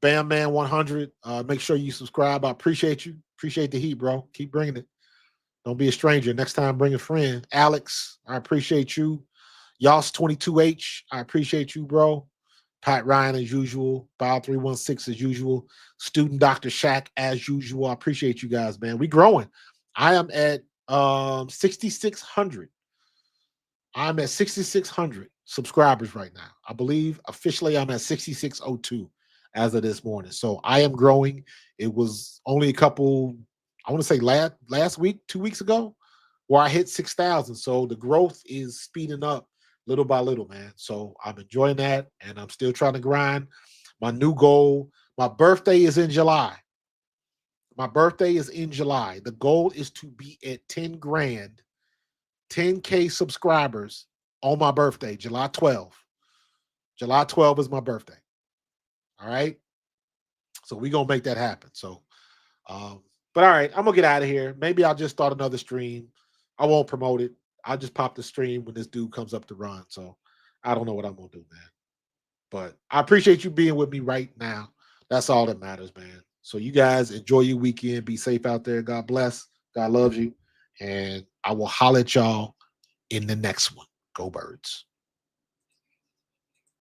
Speaker 2: Bam Man 100. Make sure you subscribe. I appreciate you. Appreciate the heat, bro. Keep bringing it. Don't be a stranger. Next time, bring a friend. Alex, I appreciate you. Yos22H, I appreciate you, bro. Pat Ryan, as usual. Bow316, as usual. Student Dr. Shaq, as usual. I appreciate you guys, man. We growing. I am at 6,600. I'm at 6,600 subscribers right now. I believe officially I'm at 6,602 as of this morning. So I am growing. It was only a couple, I want to say last week, 2 weeks ago, where I hit 6,000. So the growth is speeding up little by little, man. So I'm enjoying that, and I'm still trying to grind. My new goal, my birthday is in July. The goal is to be at 10 grand, 10K subscribers on my birthday, July 12th. July 12th is my birthday. All right. So we're going to make that happen. So, but all right, I'm going to get out of here. Maybe I'll just start another stream. I won't promote it. I'll just pop the stream when this dude comes up to run. So I don't know what I'm going to do, man. But I appreciate you being with me right now. That's all that matters, man. So you guys enjoy your weekend. Be safe out there. God bless. God loves you. And I will holler at y'all in the next one. Go Birds.